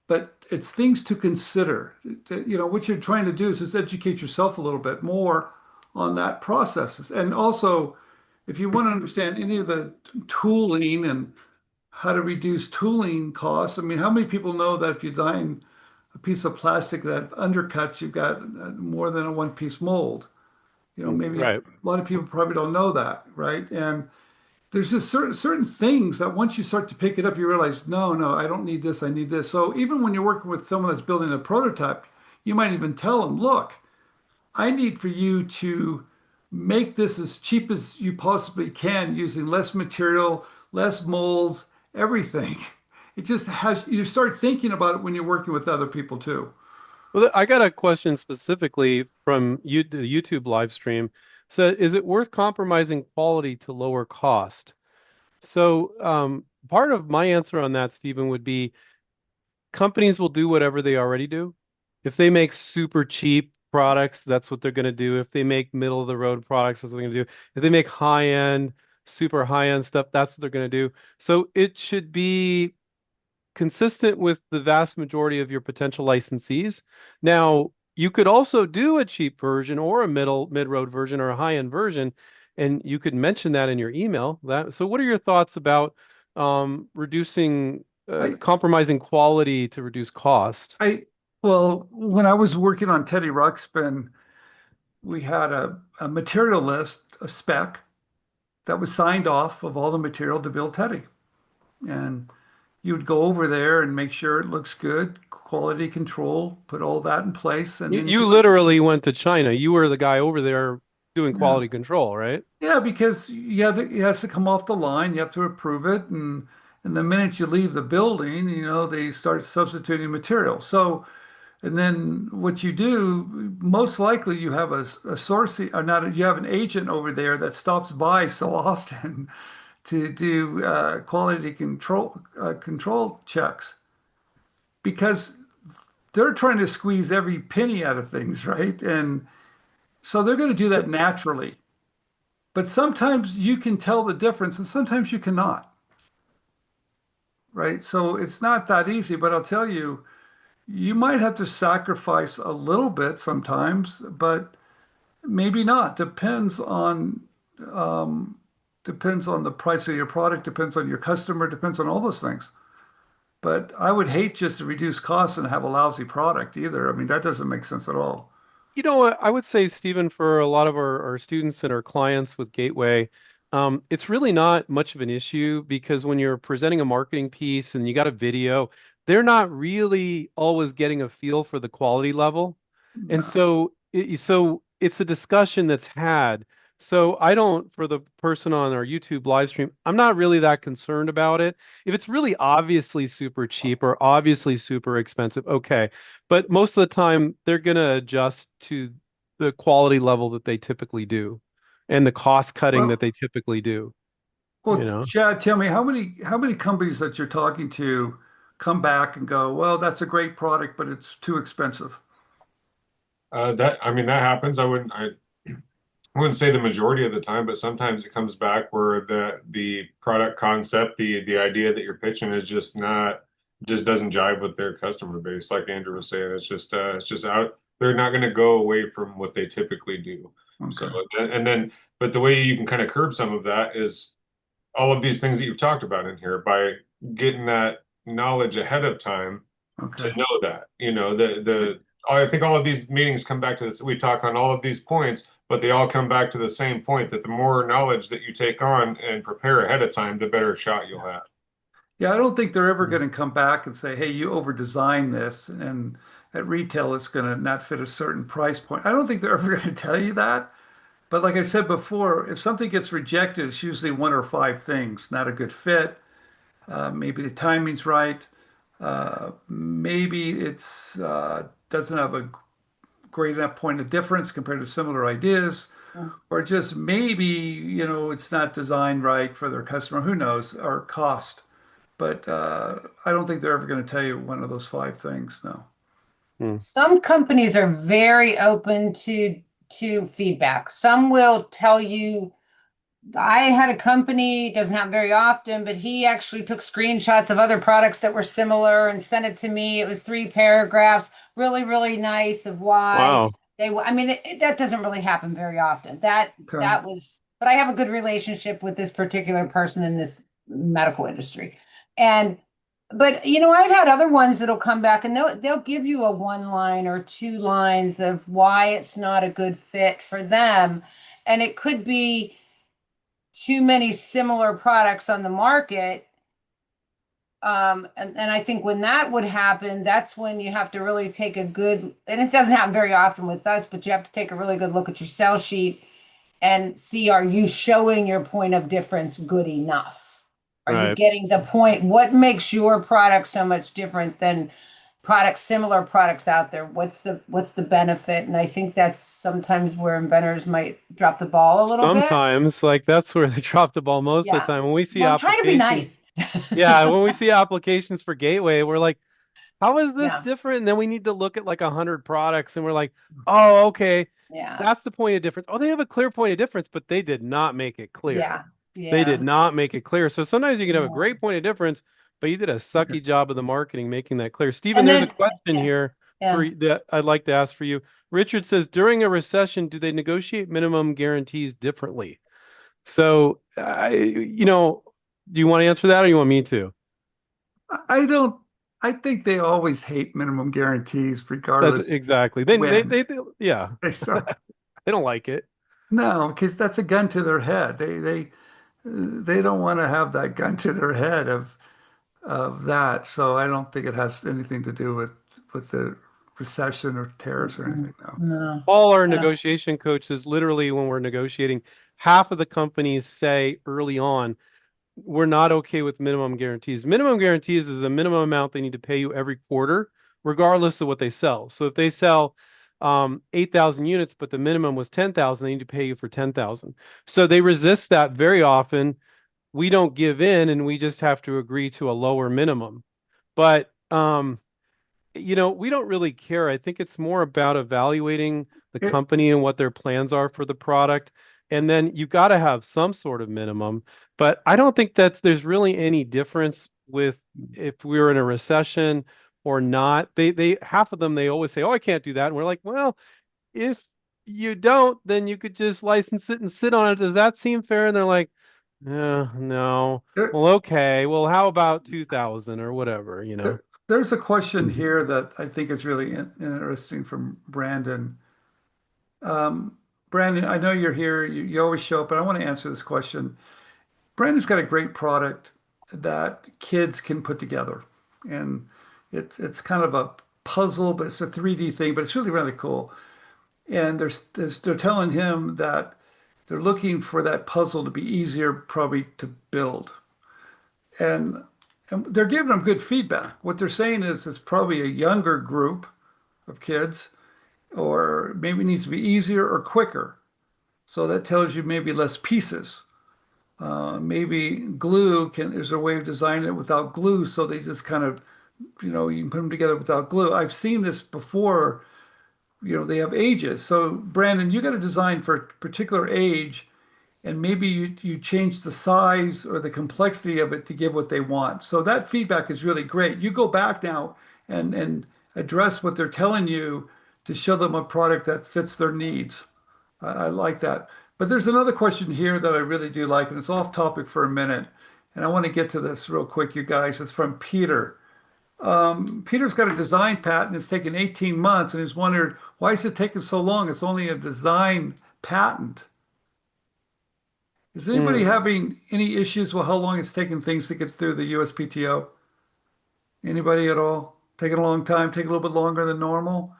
but it's things to consider. What you're trying to do is just educate yourself a little bit more on that process. And also, if you want to understand any of the tooling and how to reduce tooling costs, I mean, how many people know that if you design a piece of plastic that undercuts, you've got more than a one-piece mold? Maybe a Right. lot of people probably don't know that, right? And there's just certain things that once you start to pick it up, you realize, no, no, I don't need this, I need this. So even when you're working with someone that's building a prototype, you might even tell them, look, I need for you to make this as cheap as you possibly can using less material, less molds, everything. It just has, you start thinking about it when you're working with other people too. Well, I got a question specifically from the YouTube live stream. So, is it worth compromising quality to lower cost? So, part of my answer on that, Stephen, would be companies will do whatever they already do. If they make super cheap products, that's what they're going to do. If they make middle of the road products, that's what they're going to do. If they make high end, super high end stuff, that's what they're going to do. So it should be consistent with the vast majority of your potential licensees. Now, you could also do a cheap version or a mid-road version or a high-end version, and you could mention that in your email. So what are your thoughts about reducing I, compromising quality to reduce cost? well, when I was working on Teddy Ruxpin, we had a material list, a spec that was signed off of all the material to build Teddy. And you would go over there and make sure it looks good, quality control, put all that in place, and then You literally went to China. You were the guy over there doing yeah, quality control, right? yeah, because it has to come off the line. You have to approve it, and the minute you leave the building, they start substituting material. So, and then what you do, most likely you have a source or not, you have an agent over there that stops by so often to do quality control checks because they're trying to squeeze every penny out of things, right? And so they're going to do that naturally. But sometimes you can tell the difference and sometimes you cannot, right? So it's not that easy, but I'll tell you, you might have to sacrifice a little bit sometimes, but maybe not. Um, depends on the price of your product, depends on your customer, depends on all those things. But I would hate just to reduce costs and have a lousy product either. I mean, that doesn't make sense at all. You know what? I would say, Stephen, for a lot of our students and our clients with Gateway, it's really not much of an issue because when you're presenting a marketing piece and you got a video, they're not really always getting a feel for the quality level. And No. so it's a discussion that's had. So I don't, for the person on our YouTube live stream, I'm not really that concerned about it. If it's really obviously super cheap or obviously super expensive, okay. But most of the time, they're going to adjust to the quality level that they typically do and the cost cutting that Well, they typically do, you well, know? Chad, tell me how many companies that you're talking to come back and go, well, that's a great product, but it's too expensive. I mean, that happens. I wouldn't say the majority of the time, but sometimes it comes back where the product concept, the idea that you're pitching is just doesn't jive with their customer base. Like Andrew was saying, it's just out. They're not going to go away from what they typically do. So, Okay. and then, but the way you can kind of curb some of that is all of these things that you've talked about in here by getting that knowledge ahead of time to Okay. know that, I think all of these meetings come back to this. We talk on all of these points, but they all come back to the same point that the more knowledge that you take on and prepare ahead of time, the better shot you'll have. Yeah, I don't think they're ever going to come back and say, hey, you over-designed this, and at retail it's going to not fit a certain price point. I don't think they're ever going to tell you that. But like I said before, if something gets rejected, it's usually one or five things. Not a good fit, maybe the timing's right, Maybe it's doesn't have a great enough point of difference compared to similar ideas, Mm. or just maybe, it's not designed right for their customer. Who knows? Or cost. But I don't think they're ever going to tell you one of those five things. No. Hmm. Some companies are very open to feedback. Some will tell you. I had a company, doesn't happen very often, but he actually took screenshots of other products that were similar and sent it to me. It was 3 paragraphs, really, really nice of why Wow. I mean, that doesn't really happen very often. Okay. But I have a good relationship with this particular person in this medical industry. And, but I've had other ones that'll come back and they'll give you a 1 line or 2 lines of why it's not a good fit for them. And it could be too many similar products on the market. And I think when that would happen, that's when you have to really take a good, and it doesn't happen very often with us, but you have to take a really good look at your sell sheet and see, are you showing your point of difference good enough? Are you Right. getting the point? What makes your product so much different than similar products out there? What's the benefit? And I think that's sometimes where inventors might drop the ball a little bit. Sometimes, like that's where they drop the ball most of the Yeah. time. When we see Well, I'm trying to be applications, nice. yeah, when we see applications for Gateway, we're like, how is this Yeah. different? And then we need to look at like 100 products and we're like, oh, okay, Yeah. that's the point of difference. Oh, they have a clear point of difference, but they did not make it clear. Yeah. They did Yeah. not make it clear. So sometimes you can have a Yeah. great point of difference, but you did a Okay. sucky job of the marketing making that clear. Stephen, And there's a then, question yeah. here Yeah. that I'd like to ask for you. Richard says, during a recession, do they negotiate minimum guarantees differently? So, do you want to answer that or you want me to? I don't, I think they always hate minimum guarantees That's regardless exactly. when. Yeah, So, they don't like it. no, because that's a gun to their head. They don't want to have that gun to their head of that. So I don't think it has anything to do with the recession or tariffs or Mm-mm. anything. No. No. All our Yeah. negotiation coaches, literally, when we're negotiating, half of the companies say early on, we're not okay with minimum guarantees. Minimum guarantees is the minimum amount they need to pay you every quarter, regardless of what they sell. So if they sell 8,000 units, but the minimum was 10,000, they need to pay you for 10,000. So they resist that very often. We don't give in and we just have to agree to a lower minimum. But we don't really care. I think it's more about evaluating the It, company and what their plans are for the product. And then you got to have some sort of minimum. But I don't think there's really any difference with if we were in a recession or not. They half of them they always say, "Oh, I can't do that." And we're like, "Well, if you don't, then you could just license it and sit on it. Does that seem fair?" And they're like, no. there, Well, okay. Well, how about 2000 or whatever, there's a question here that I think is really interesting from Brandon. Brandon, I know you're here. You always show up, but I want to answer this question. Brandon's got a great product that kids can put together, and it's kind of a puzzle, but it's a 3D thing, but it's really really cool. And they're telling him that they're looking for that puzzle to be easier probably to build, and and they're giving them good feedback. What they're saying is it's probably a younger group of kids, or maybe it needs to be easier or quicker. So that tells you maybe less pieces. Maybe glue can, is there a way of designing it without glue so they just kind of, you can put them together without glue. I've seen this before, they have ages. So Brandon, you got to design for a particular age and maybe you change the size or the complexity of it to give what they want. So that feedback is really great. You go back now and address what they're telling you to show them a product that fits their needs. I like that. But there's another question here that I really do like, and it's off topic for a minute. And I want to get to this real quick, you guys. It's from Peter. Peter's got a design patent. It's taken 18 months, and he's wondered, why is it taking so long? It's only a design patent. Is anybody Mm, having any issues with how long it's taking things to get through the USPTO? Anybody at all? Taking a long time, taking a little bit longer than normal?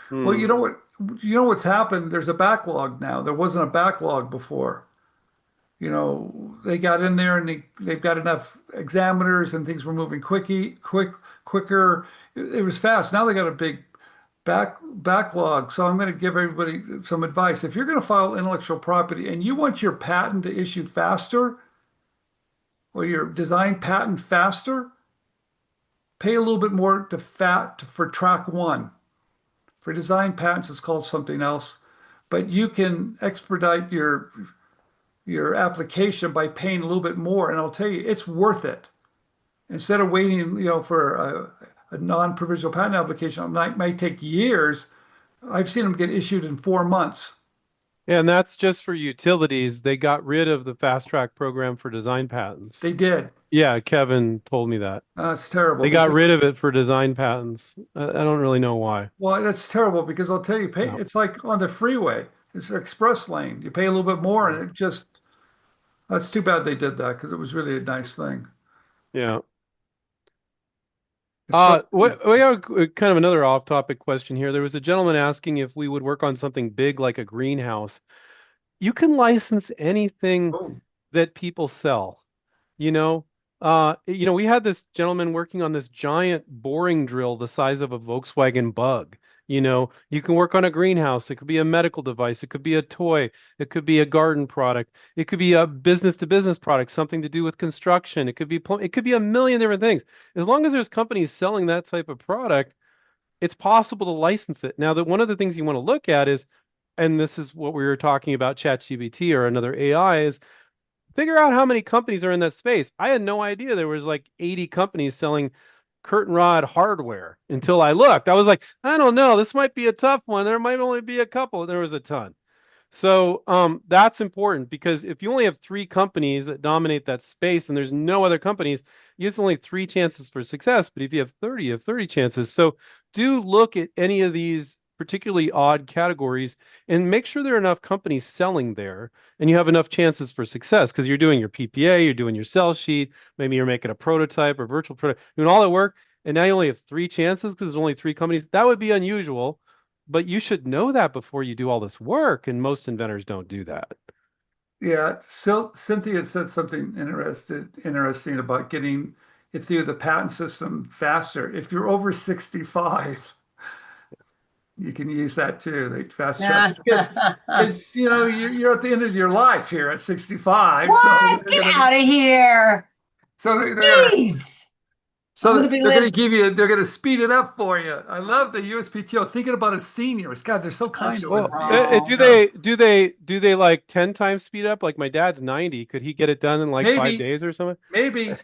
Well, mm, you know what's happened? There's a backlog now. There wasn't a backlog before. They got in there and they've got enough examiners and things were moving quicker. It was fast. Now they got a big backlog. So I'm going to give everybody some advice. If you're going to file intellectual property and you want your patent to issue faster or your design patent faster, pay a little bit more for track one. For design patents, it's called something else, but you can expedite your application by paying a little bit more. And I'll tell you, it's worth it. Instead of waiting, for a non-provisional patent application, it might take years. I've seen them get issued in 4 months. Yeah, and that's just for utilities. They got rid of the fast track program for design patents. They did. Yeah, Kevin told me that. It's terrible. They got rid of it for design patents. I don't really know why. Well, that's terrible because I'll tell you, it's like on the freeway. It's an express lane. You pay a little bit more, and that's too bad they did that because it was really a nice thing. Yeah. We have kind of another off-topic question here. There was a gentleman asking if we would work on something big like a greenhouse. You can license anything that people sell. We had this gentleman working on this giant boring drill the size of a Volkswagen Bug. You can work on a greenhouse. It could be a medical device. It could be a toy. It could be a garden product. It could be a business-to-business product, something to do with construction. It could be a million different things. As long as there's companies selling that type of product, it's possible to license it. Now, one of the things you want to look at is, and this is what we were talking about, ChatGPT or another AI, is figure out how many companies are in that space. I had no idea there was like 80 companies selling curtain rod hardware until I looked. I was like, I don't know, this might be a tough one. There might only be a couple. There was a ton. So that's important because if you only have 3 companies that dominate that space and there's no other companies, you have only 3 chances for success. But if you have 30, you have 30 chances. So do look at any of these particularly odd categories and make sure there are enough companies selling there and you have enough chances for success because you're doing your PPA, you're doing your sell sheet, maybe you're making a prototype or virtual prototype, doing all that work, and now you only have 3 chances because there's only 3 companies. That would be unusual, but you should know that before you do all this work, and most inventors don't do that. Yeah, so Cynthia said something interesting about getting it through the patent system faster. If you're over 65, you can use that too. They fast track because you're at the end of your life here at 65. What? Get out of here! So they're Jeez. going to speed it up for you. I love the USPTO thinking about its seniors. God, they're so kind to us. Do they like 10 times speed up? Like my dad's 90. Could he get it done in like 5 days or something? Maybe.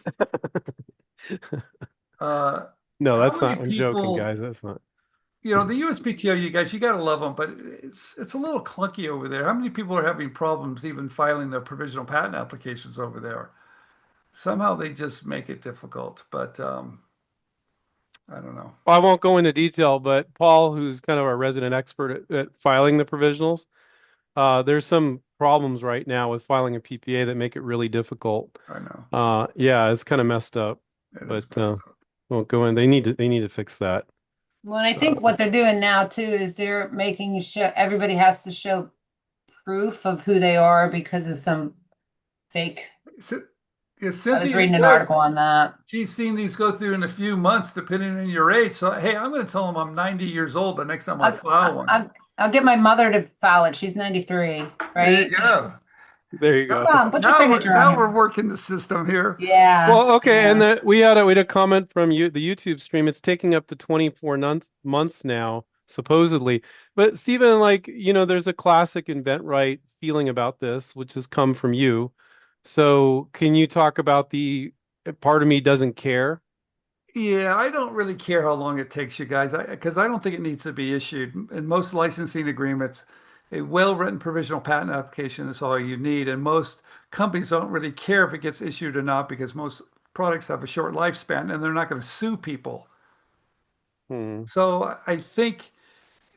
No, that's not. I'm joking, guys. That's not. The USPTO, you guys, you got to love them, but it's a little clunky over there. How many people are having problems even filing their provisional patent applications over there? Somehow they just make it difficult, but I don't know. Well, I won't go into detail, but Paul, who's kind of our resident expert at filing the provisionals, there's some problems right now with filing a PPA that make it really difficult. I know. Yeah, it's kind of messed up, won't go in. They need to fix that. Well, I think what they're doing now too is they're making sure everybody has to show proof of who they are because of some fake. I was reading an article on that. She's seen these go through in a few months, depending on your age. So, hey, I'm going to tell them I'm 90 years old the next time I file one. I'll get my mother to file it. She's 93, right? There you go. Come on, put your signature on now we're working the system here. Yeah. Well, okay, yeah. And we had a comment from the YouTube stream. It's taking up to 24 months now, supposedly. But Stephen, there's a classic invent right feeling about this, which has come from you. So can you talk about the part of me doesn't care? Yeah, I don't really care how long it takes you guys, because I don't think it needs to be issued. In most licensing agreements, a well-written provisional patent application is all you need. And most companies don't really care if it gets issued or not because most products have a short lifespan and they're not going to sue people. So I think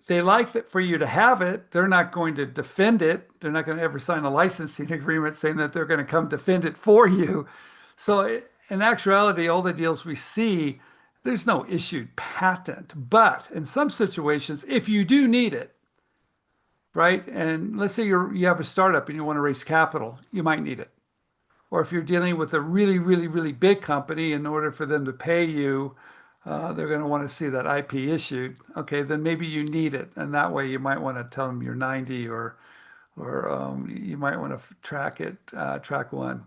they like that for you to have it. They're not going to defend it. They're not going to ever sign a licensing agreement saying that they're going to come defend it for you. So in actuality, all the deals we see, there's no issued patent. But in some situations, if you do need it, right? And let's say you have a startup and you want to raise capital, you might need it. Or if you're dealing with a really, really, really big company, in order for them to pay you, they're going to want to see that IP issued. Okay, then maybe you need it, and that way you might want to tell them you're 90, or you might want to track it, track one.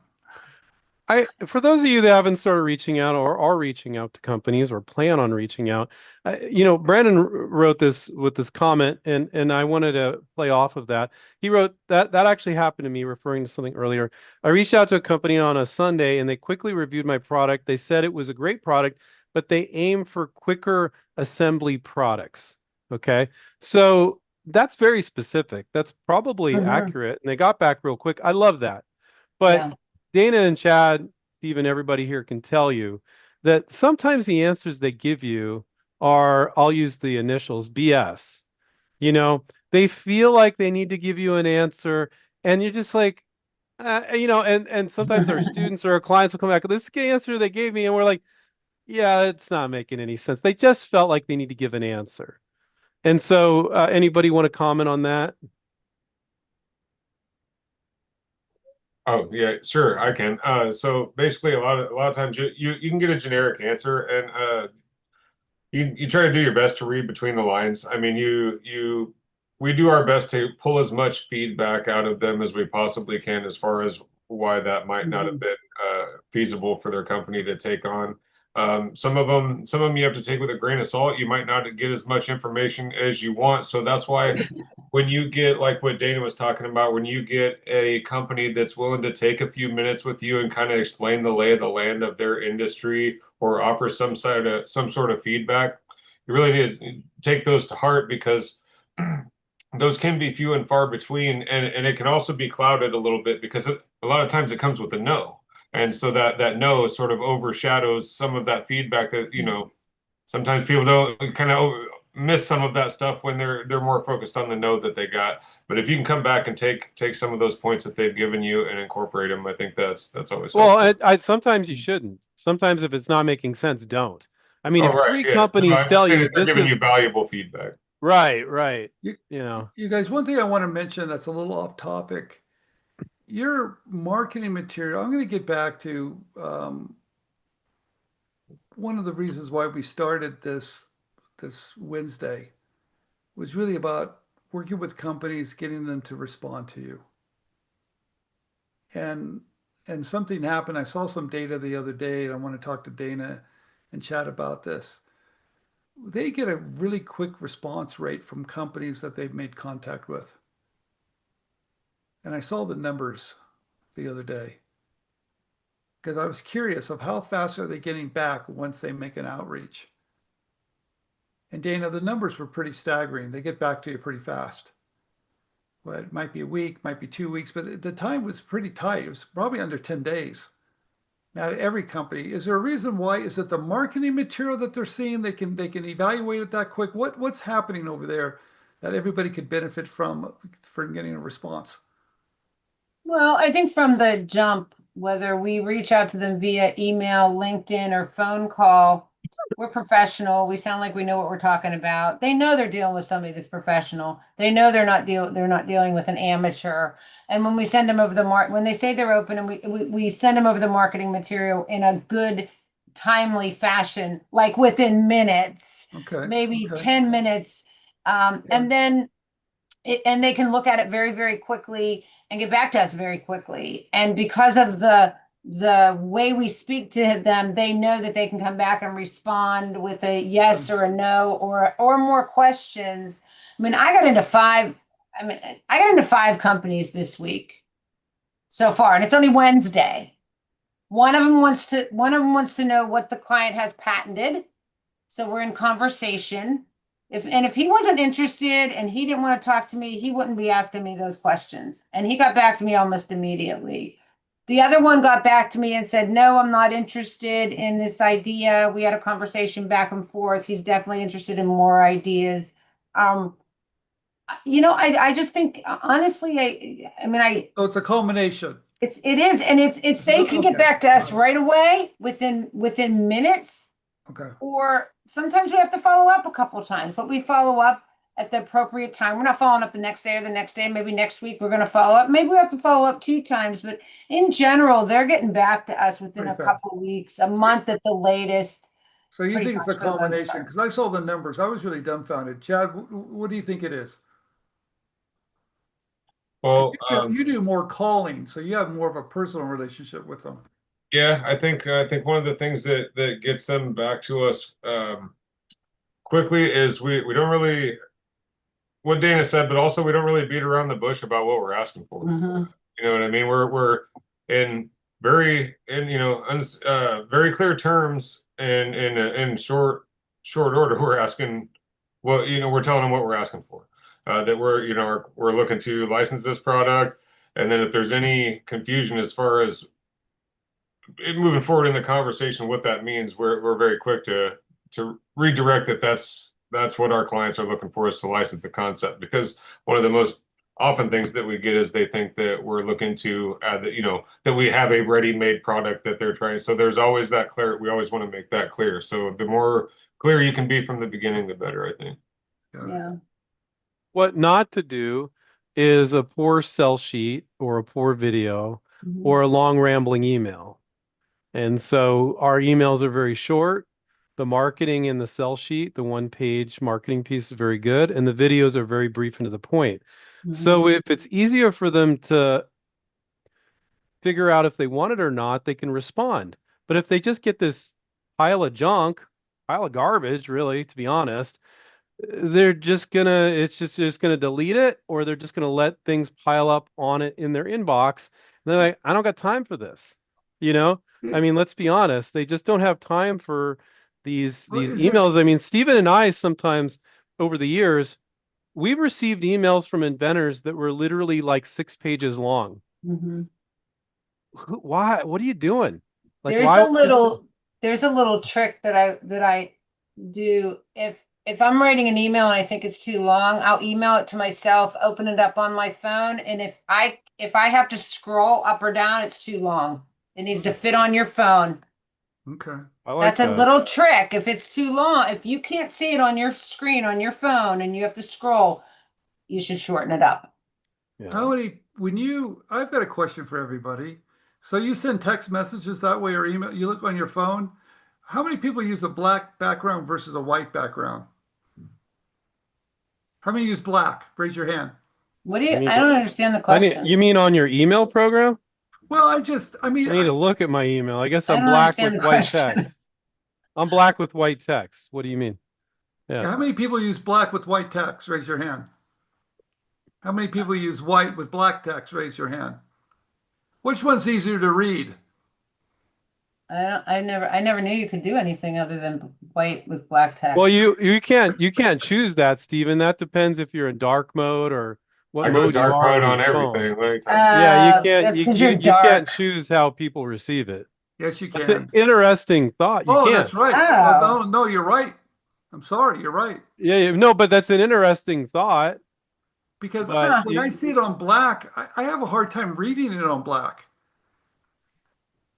For those of you that haven't started reaching out or are reaching out to companies or plan on reaching out, Brandon wrote this with this comment, and I wanted to play off of that. He wrote that actually happened to me, referring to something earlier. I reached out to a company on a Sunday, and they quickly reviewed my product. They said it was a great product, but they aim for quicker assembly products. Okay, so that's very specific. That's probably accurate, and they got back real quick. I love that, but Yeah. Dana and Chad, Stephen, everybody here can tell you that sometimes the answers they give you are, I'll use the initials, BS. They feel like they need to give you an answer, and you're just like, and sometimes our students or our clients will come back, this is the answer they gave me, and we're like, yeah, it's not making any sense. They just felt like they need to give an answer. And so, anybody want to comment on that? Oh yeah, sure, I can. So basically, a lot of times you can get a generic answer, and you try to do your best to read between the lines. I mean, we do our best to pull as much feedback out of them as we possibly can, as far as why that might not have been feasible for their company to take on. Some of them you have to take with a grain of salt. You might not get as much information as you want, so that's why when you get, like what Dana was talking about, when you get a company that's willing to take a few minutes with you and kind of explain the lay of the land of their industry, or offer some sort of feedback, you really need to take those to heart, because those can be few and far between, and it can also be clouded a little bit, because a lot of times it comes with a no. And so that no sort of overshadows some of that feedback that, sometimes people don't kind of miss some of that stuff when they're more focused on the no that they got. But if you can come back and take some of those points that they've given you and incorporate them, I think that's always Well, helpful. I sometimes you shouldn't. Sometimes if it's not making sense, don't. I mean, Oh, if right, three yeah. No, companies I'm just tell saying you if they're this giving you is valuable feedback. right, You, you know. you guys, one thing I want to mention that's a little off topic. Your marketing material, I'm going to get back to one of the reasons why we started this Wednesday was really about working with companies, getting them to respond to you. And and something happened. I saw some data the other day, and I want to talk to Dana and chat about this. They get a really quick response rate from companies that they've made contact with. And I saw the numbers the other day because I was curious of how fast are they getting back once they make an outreach. And Dana, the numbers were pretty staggering. They get back to you pretty fast. Well, it might be a week, might be 2 weeks, but the time was pretty tight. It was probably under 10 days. Now, every company, is there a reason why? Is it the marketing material that they're seeing? They can evaluate it that quick. What's happening over there that everybody could benefit from getting a response? Well, I think from the jump, whether we reach out to them via email, LinkedIn, or phone call, we're professional. We sound like we know what we're talking about. They know they're dealing with somebody that's professional. They know they're not dealing with an amateur. And when we send them over when they say they're open, and we send them over the marketing material in a good, timely fashion, like within minutes, Okay. maybe Okay. 10 minutes. And then and they can look at it very, very quickly and get back to us very quickly. And because of the way we speak to them, they know that they can come back and respond with a yes or a no, or more questions. I mean, I got into five companies this week so far, and it's only Wednesday. One of them wants to know what the client has patented. So we're in conversation. If he wasn't interested and he didn't want to talk to me, he wouldn't be asking me those questions. And he got back to me almost immediately. The other one got back to me and said, no, I'm not interested in this idea. We had a conversation back and forth. He's definitely interested in more ideas. I just think, honestly, So it's a culmination. it is, and it's they can get Okay. back to us right away within minutes. Okay. Or sometimes we have to follow up a couple of times, but we follow up at the appropriate time. We're not following up the next day or the next day. Maybe next week we're going to follow up. Maybe we have to follow up 2 times, but in general, they're getting back to us within Pretty a fast. couple of weeks, a month at the latest. So you pretty think it's a much for the most combination? part. Because I saw the numbers. I was really dumbfounded. Chad, what do you think it is? Well, You do more calling, so you have more of a personal relationship with them. yeah, I think one of the things that gets them back to us quickly is we don't really, what Dana said, but also we don't really beat around the bush about what we're asking for. Mhm. You know what I mean? We're in very clear terms and in short order. We're asking we're telling them what we're asking for. That we're looking to license this product, and then if there's any confusion as far as moving forward in the conversation, what that means, we're very quick to redirect that's what our clients are looking for, is to license the concept. Because one of the most often things that we get is they think that we're looking to add that we have a ready-made product that they're trying. So there's always that clear. We always want to make that clear. So the more clear you can be from the beginning, the better, I think. Yeah. What not to do is a poor sell sheet or a poor video Mhm. or a long rambling email. And so our emails are very short. The marketing in the sell sheet, the one-page marketing piece is very good, and the videos are very brief and to the point. So if it's easier for them to figure out if they want it or not, they can respond. But if they just get this pile of junk, pile of garbage, really, to be honest, they're just gonna, it's just gonna delete it, or they're just gonna let things pile up on it in their inbox. And they're like, I don't got time for this. You know, I mean, let's be honest, they just don't have time for Well, these is it? emails. I mean, Stephen and I sometimes over the years, we've received emails from inventors that were literally like 6 pages long. Mhm. Why? What are you doing? Like, There's why a would you do little trick that I do. If I'm writing an email and I think it's too long, I'll email it to myself, open it up on my phone, and if I have to scroll up or down, it's too long. It needs to fit on your phone. Okay. I like That's a that. little trick. If it's too long, if you can't see it on your screen on your phone and you have to scroll, you should shorten it up. How Yeah. many, I've got a question for everybody. So you send text messages that way or email, you look on your phone. How many people use a black background versus a white background? How many use black? Raise your hand. What do I you? need I to, don't understand the question. you mean on your email program? Well, I need to look at my email. I guess I I'm don't black understand with the white question. text. I'm black with white text. What do you mean? Yeah. how many people use black with white text? Raise your hand. How many people use white with black text? Raise your hand. Which one's easier to read? I never knew you could do anything other than white with black Well, text. you can't choose that, Stephen. That depends if you're in dark mode or what I go mode you dark are mode on on your phone. everything. What are you talking about? Yeah, That's because you're you can't dark. choose how people receive it. Yes, you That's an can. interesting thought. You Oh, can. that's right. Well, Oh, no, you're right. I'm sorry, you're right. Yeah, no, but that's an interesting thought. Because But huh. when I see it on black, I have a hard time reading it on black.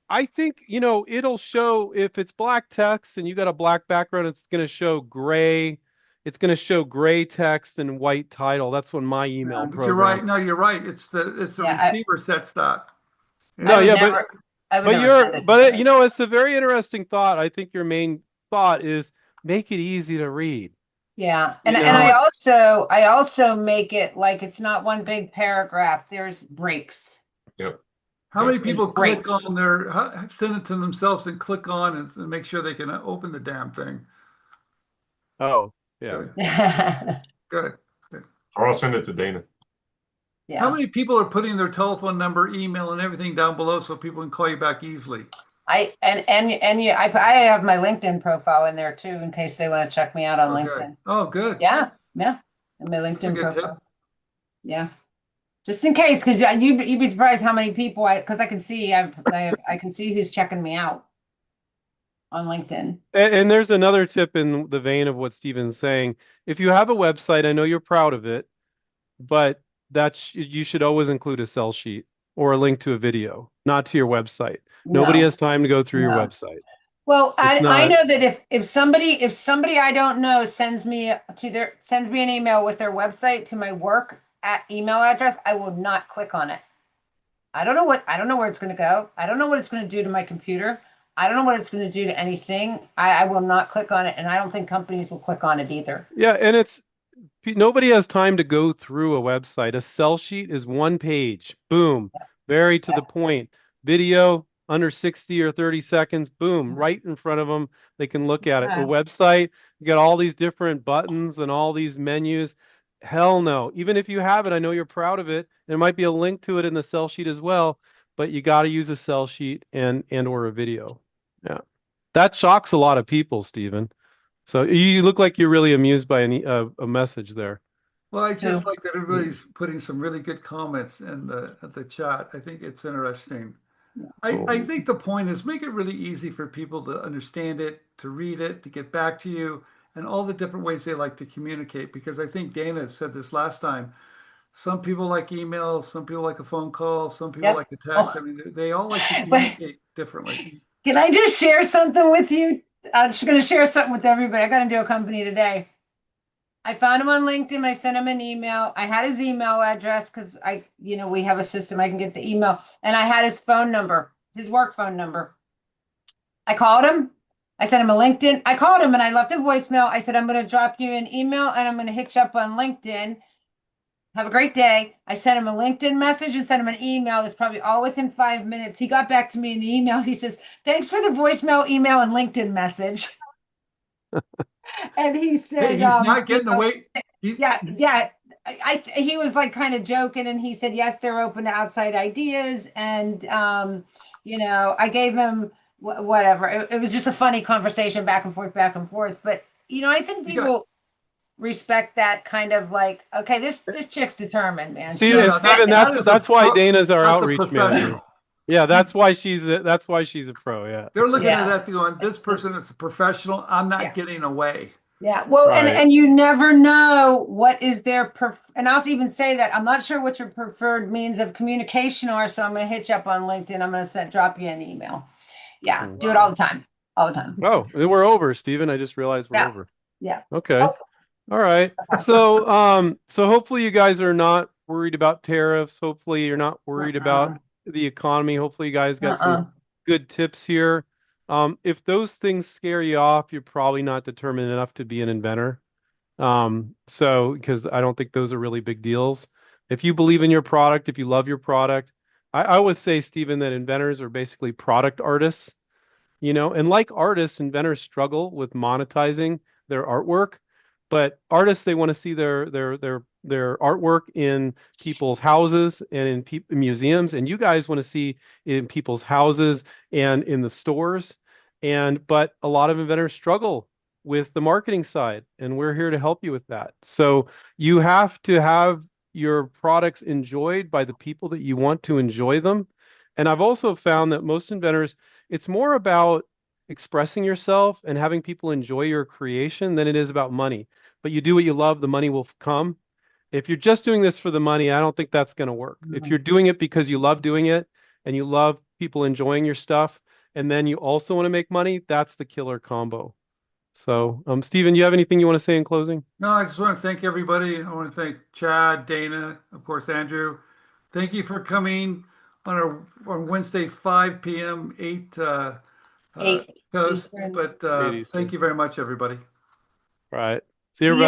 I think, it'll show if it's black text and you got a black background, it's going to show gray. It's going to show gray text and white title. That's what my email But you're program. right. No, you're right. It's the Yeah, receiver sets that. No, yeah, I would never send it to but somebody. it's a very interesting thought. I think your main thought is make it easy to read. Yeah, You and know, I also make it like it's not one big paragraph. There's breaks. Yep. How many There's people click breaks. on send it to themselves and click on and make sure they can open the damn thing? oh, yeah. Good, Yeah. good. Or I'll send it to Dana. How many people are putting their telephone number, email, and everything down below so people can call you back easily? I have my LinkedIn profile in there too in case they want to check me out on Okay. LinkedIn. Oh, good. Yeah, and my That's a LinkedIn good tip. profile. Yeah. Just in case, because you'd be surprised how many people because I can see I can see who's checking me out on LinkedIn. And there's another tip in the vein of what Steven's saying. If you have a website, I know you're proud of it, but you should always include a sell sheet or a link to a video, not to your website. Nobody No, has time to go through your no. website. Well, It's I not. know that if somebody I don't know sends me an email with their website to my work email address, I will not click on it. I don't know where it's going to go. I don't know what it's going to do to my computer. I don't know what it's going to do to anything. I will not click on it, and I don't think companies will click on it either. Yeah, and nobody has time to go through a website. A sell sheet is one page. Boom. Very to the point. Video under 60 or 30 seconds. Boom. Right in front of them. They can look at it. A Yeah. website, you got all these different buttons and all these menus. Hell no. Even if you have it, I know you're proud of it. There might be a link to it in the sell sheet as well, but you got to use a sell sheet and or a video. Yeah. That shocks a lot of people, Stephen. So you look like you're really amused by a message there. Well, I just Yeah. like that everybody's putting some really good comments in the chat. I think it's interesting. I think the point is make it really easy for people to understand it, to read it, to get back to you, and all the different ways they like to communicate. Because I think Dana said this last time. Some people like email, some people like a phone call, some people Yep. like a text. I mean, they all like to communicate differently. Can I just share something with you? I'm just going to share something with everybody. I got to do a company today. I found him on LinkedIn. I sent him an email. I had his email address because we have a system. I can get the email, and I had his phone number, his work phone number. I called him. I sent him a LinkedIn. I called him and I left a voicemail. I said, I'm going to drop you an email and I'm going to hit you up on LinkedIn. Have a great day. I sent him a LinkedIn message and sent him an email. It's probably all within 5 minutes. He got back to me in the email. He says, thanks for the voicemail, email, and LinkedIn message. And he said, Hey, he's not getting away. Yeah. He was like kind of joking, and he said, yes, they're open to outside ideas. And, I gave him whatever. It was just a funny conversation back and forth. But, I think people respect that kind of like, okay, this chick's determined, man. Steven, that's why Dana's our That's a outreach manager. professional. Yeah, that's why she's a pro. Yeah. They're looking Yeah. at that going, this person is a professional. I'm not Yeah. getting away. Yeah, well, Right. and you never know what is their and I'll even say that I'm not sure what your preferred means of communication are, so I'm going to hit you up on LinkedIn. I'm going to drop you an email. Yeah, do it all the time, all the time. Oh, we're over, Stephen. I just realized we're Yeah. over. Yeah. Okay. Oh. All right. So hopefully you guys are not worried about tariffs. Hopefully you're not worried about the economy. Hopefully you guys got some good tips here. If those things scare you off, you're probably not determined enough to be an inventor. Because I don't think those are really big deals. If you believe in your product, if you love your product, I always say, Stephen, that inventors are basically product artists, and like artists, inventors struggle with monetizing their artwork, but artists, they want to see their artwork in people's houses and in museums, and you guys want to see it in people's houses and in the stores. But a lot of inventors struggle with the marketing side, and we're here to help you with that. So you have to have your products enjoyed by the people that you want to enjoy them. And I've also found that most inventors, it's more about expressing yourself and having people enjoy your creation than it is about money. But you do what you love, the money will come. If you're just doing this for the money, I don't think that's going to work. If you're doing it because you love doing it and you love people enjoying your stuff, and then you also want to make money, that's the killer combo. So, Stephen, you have anything you want to say in closing? No, I just want to thank everybody. I want to thank Chad, Dana, of course, Andrew. Thank you for coming on Wednesday, 5 p.m., 8 8 coast. Eastern. But 8 Eastern. thank you very much, everybody. All right. See you, everybody.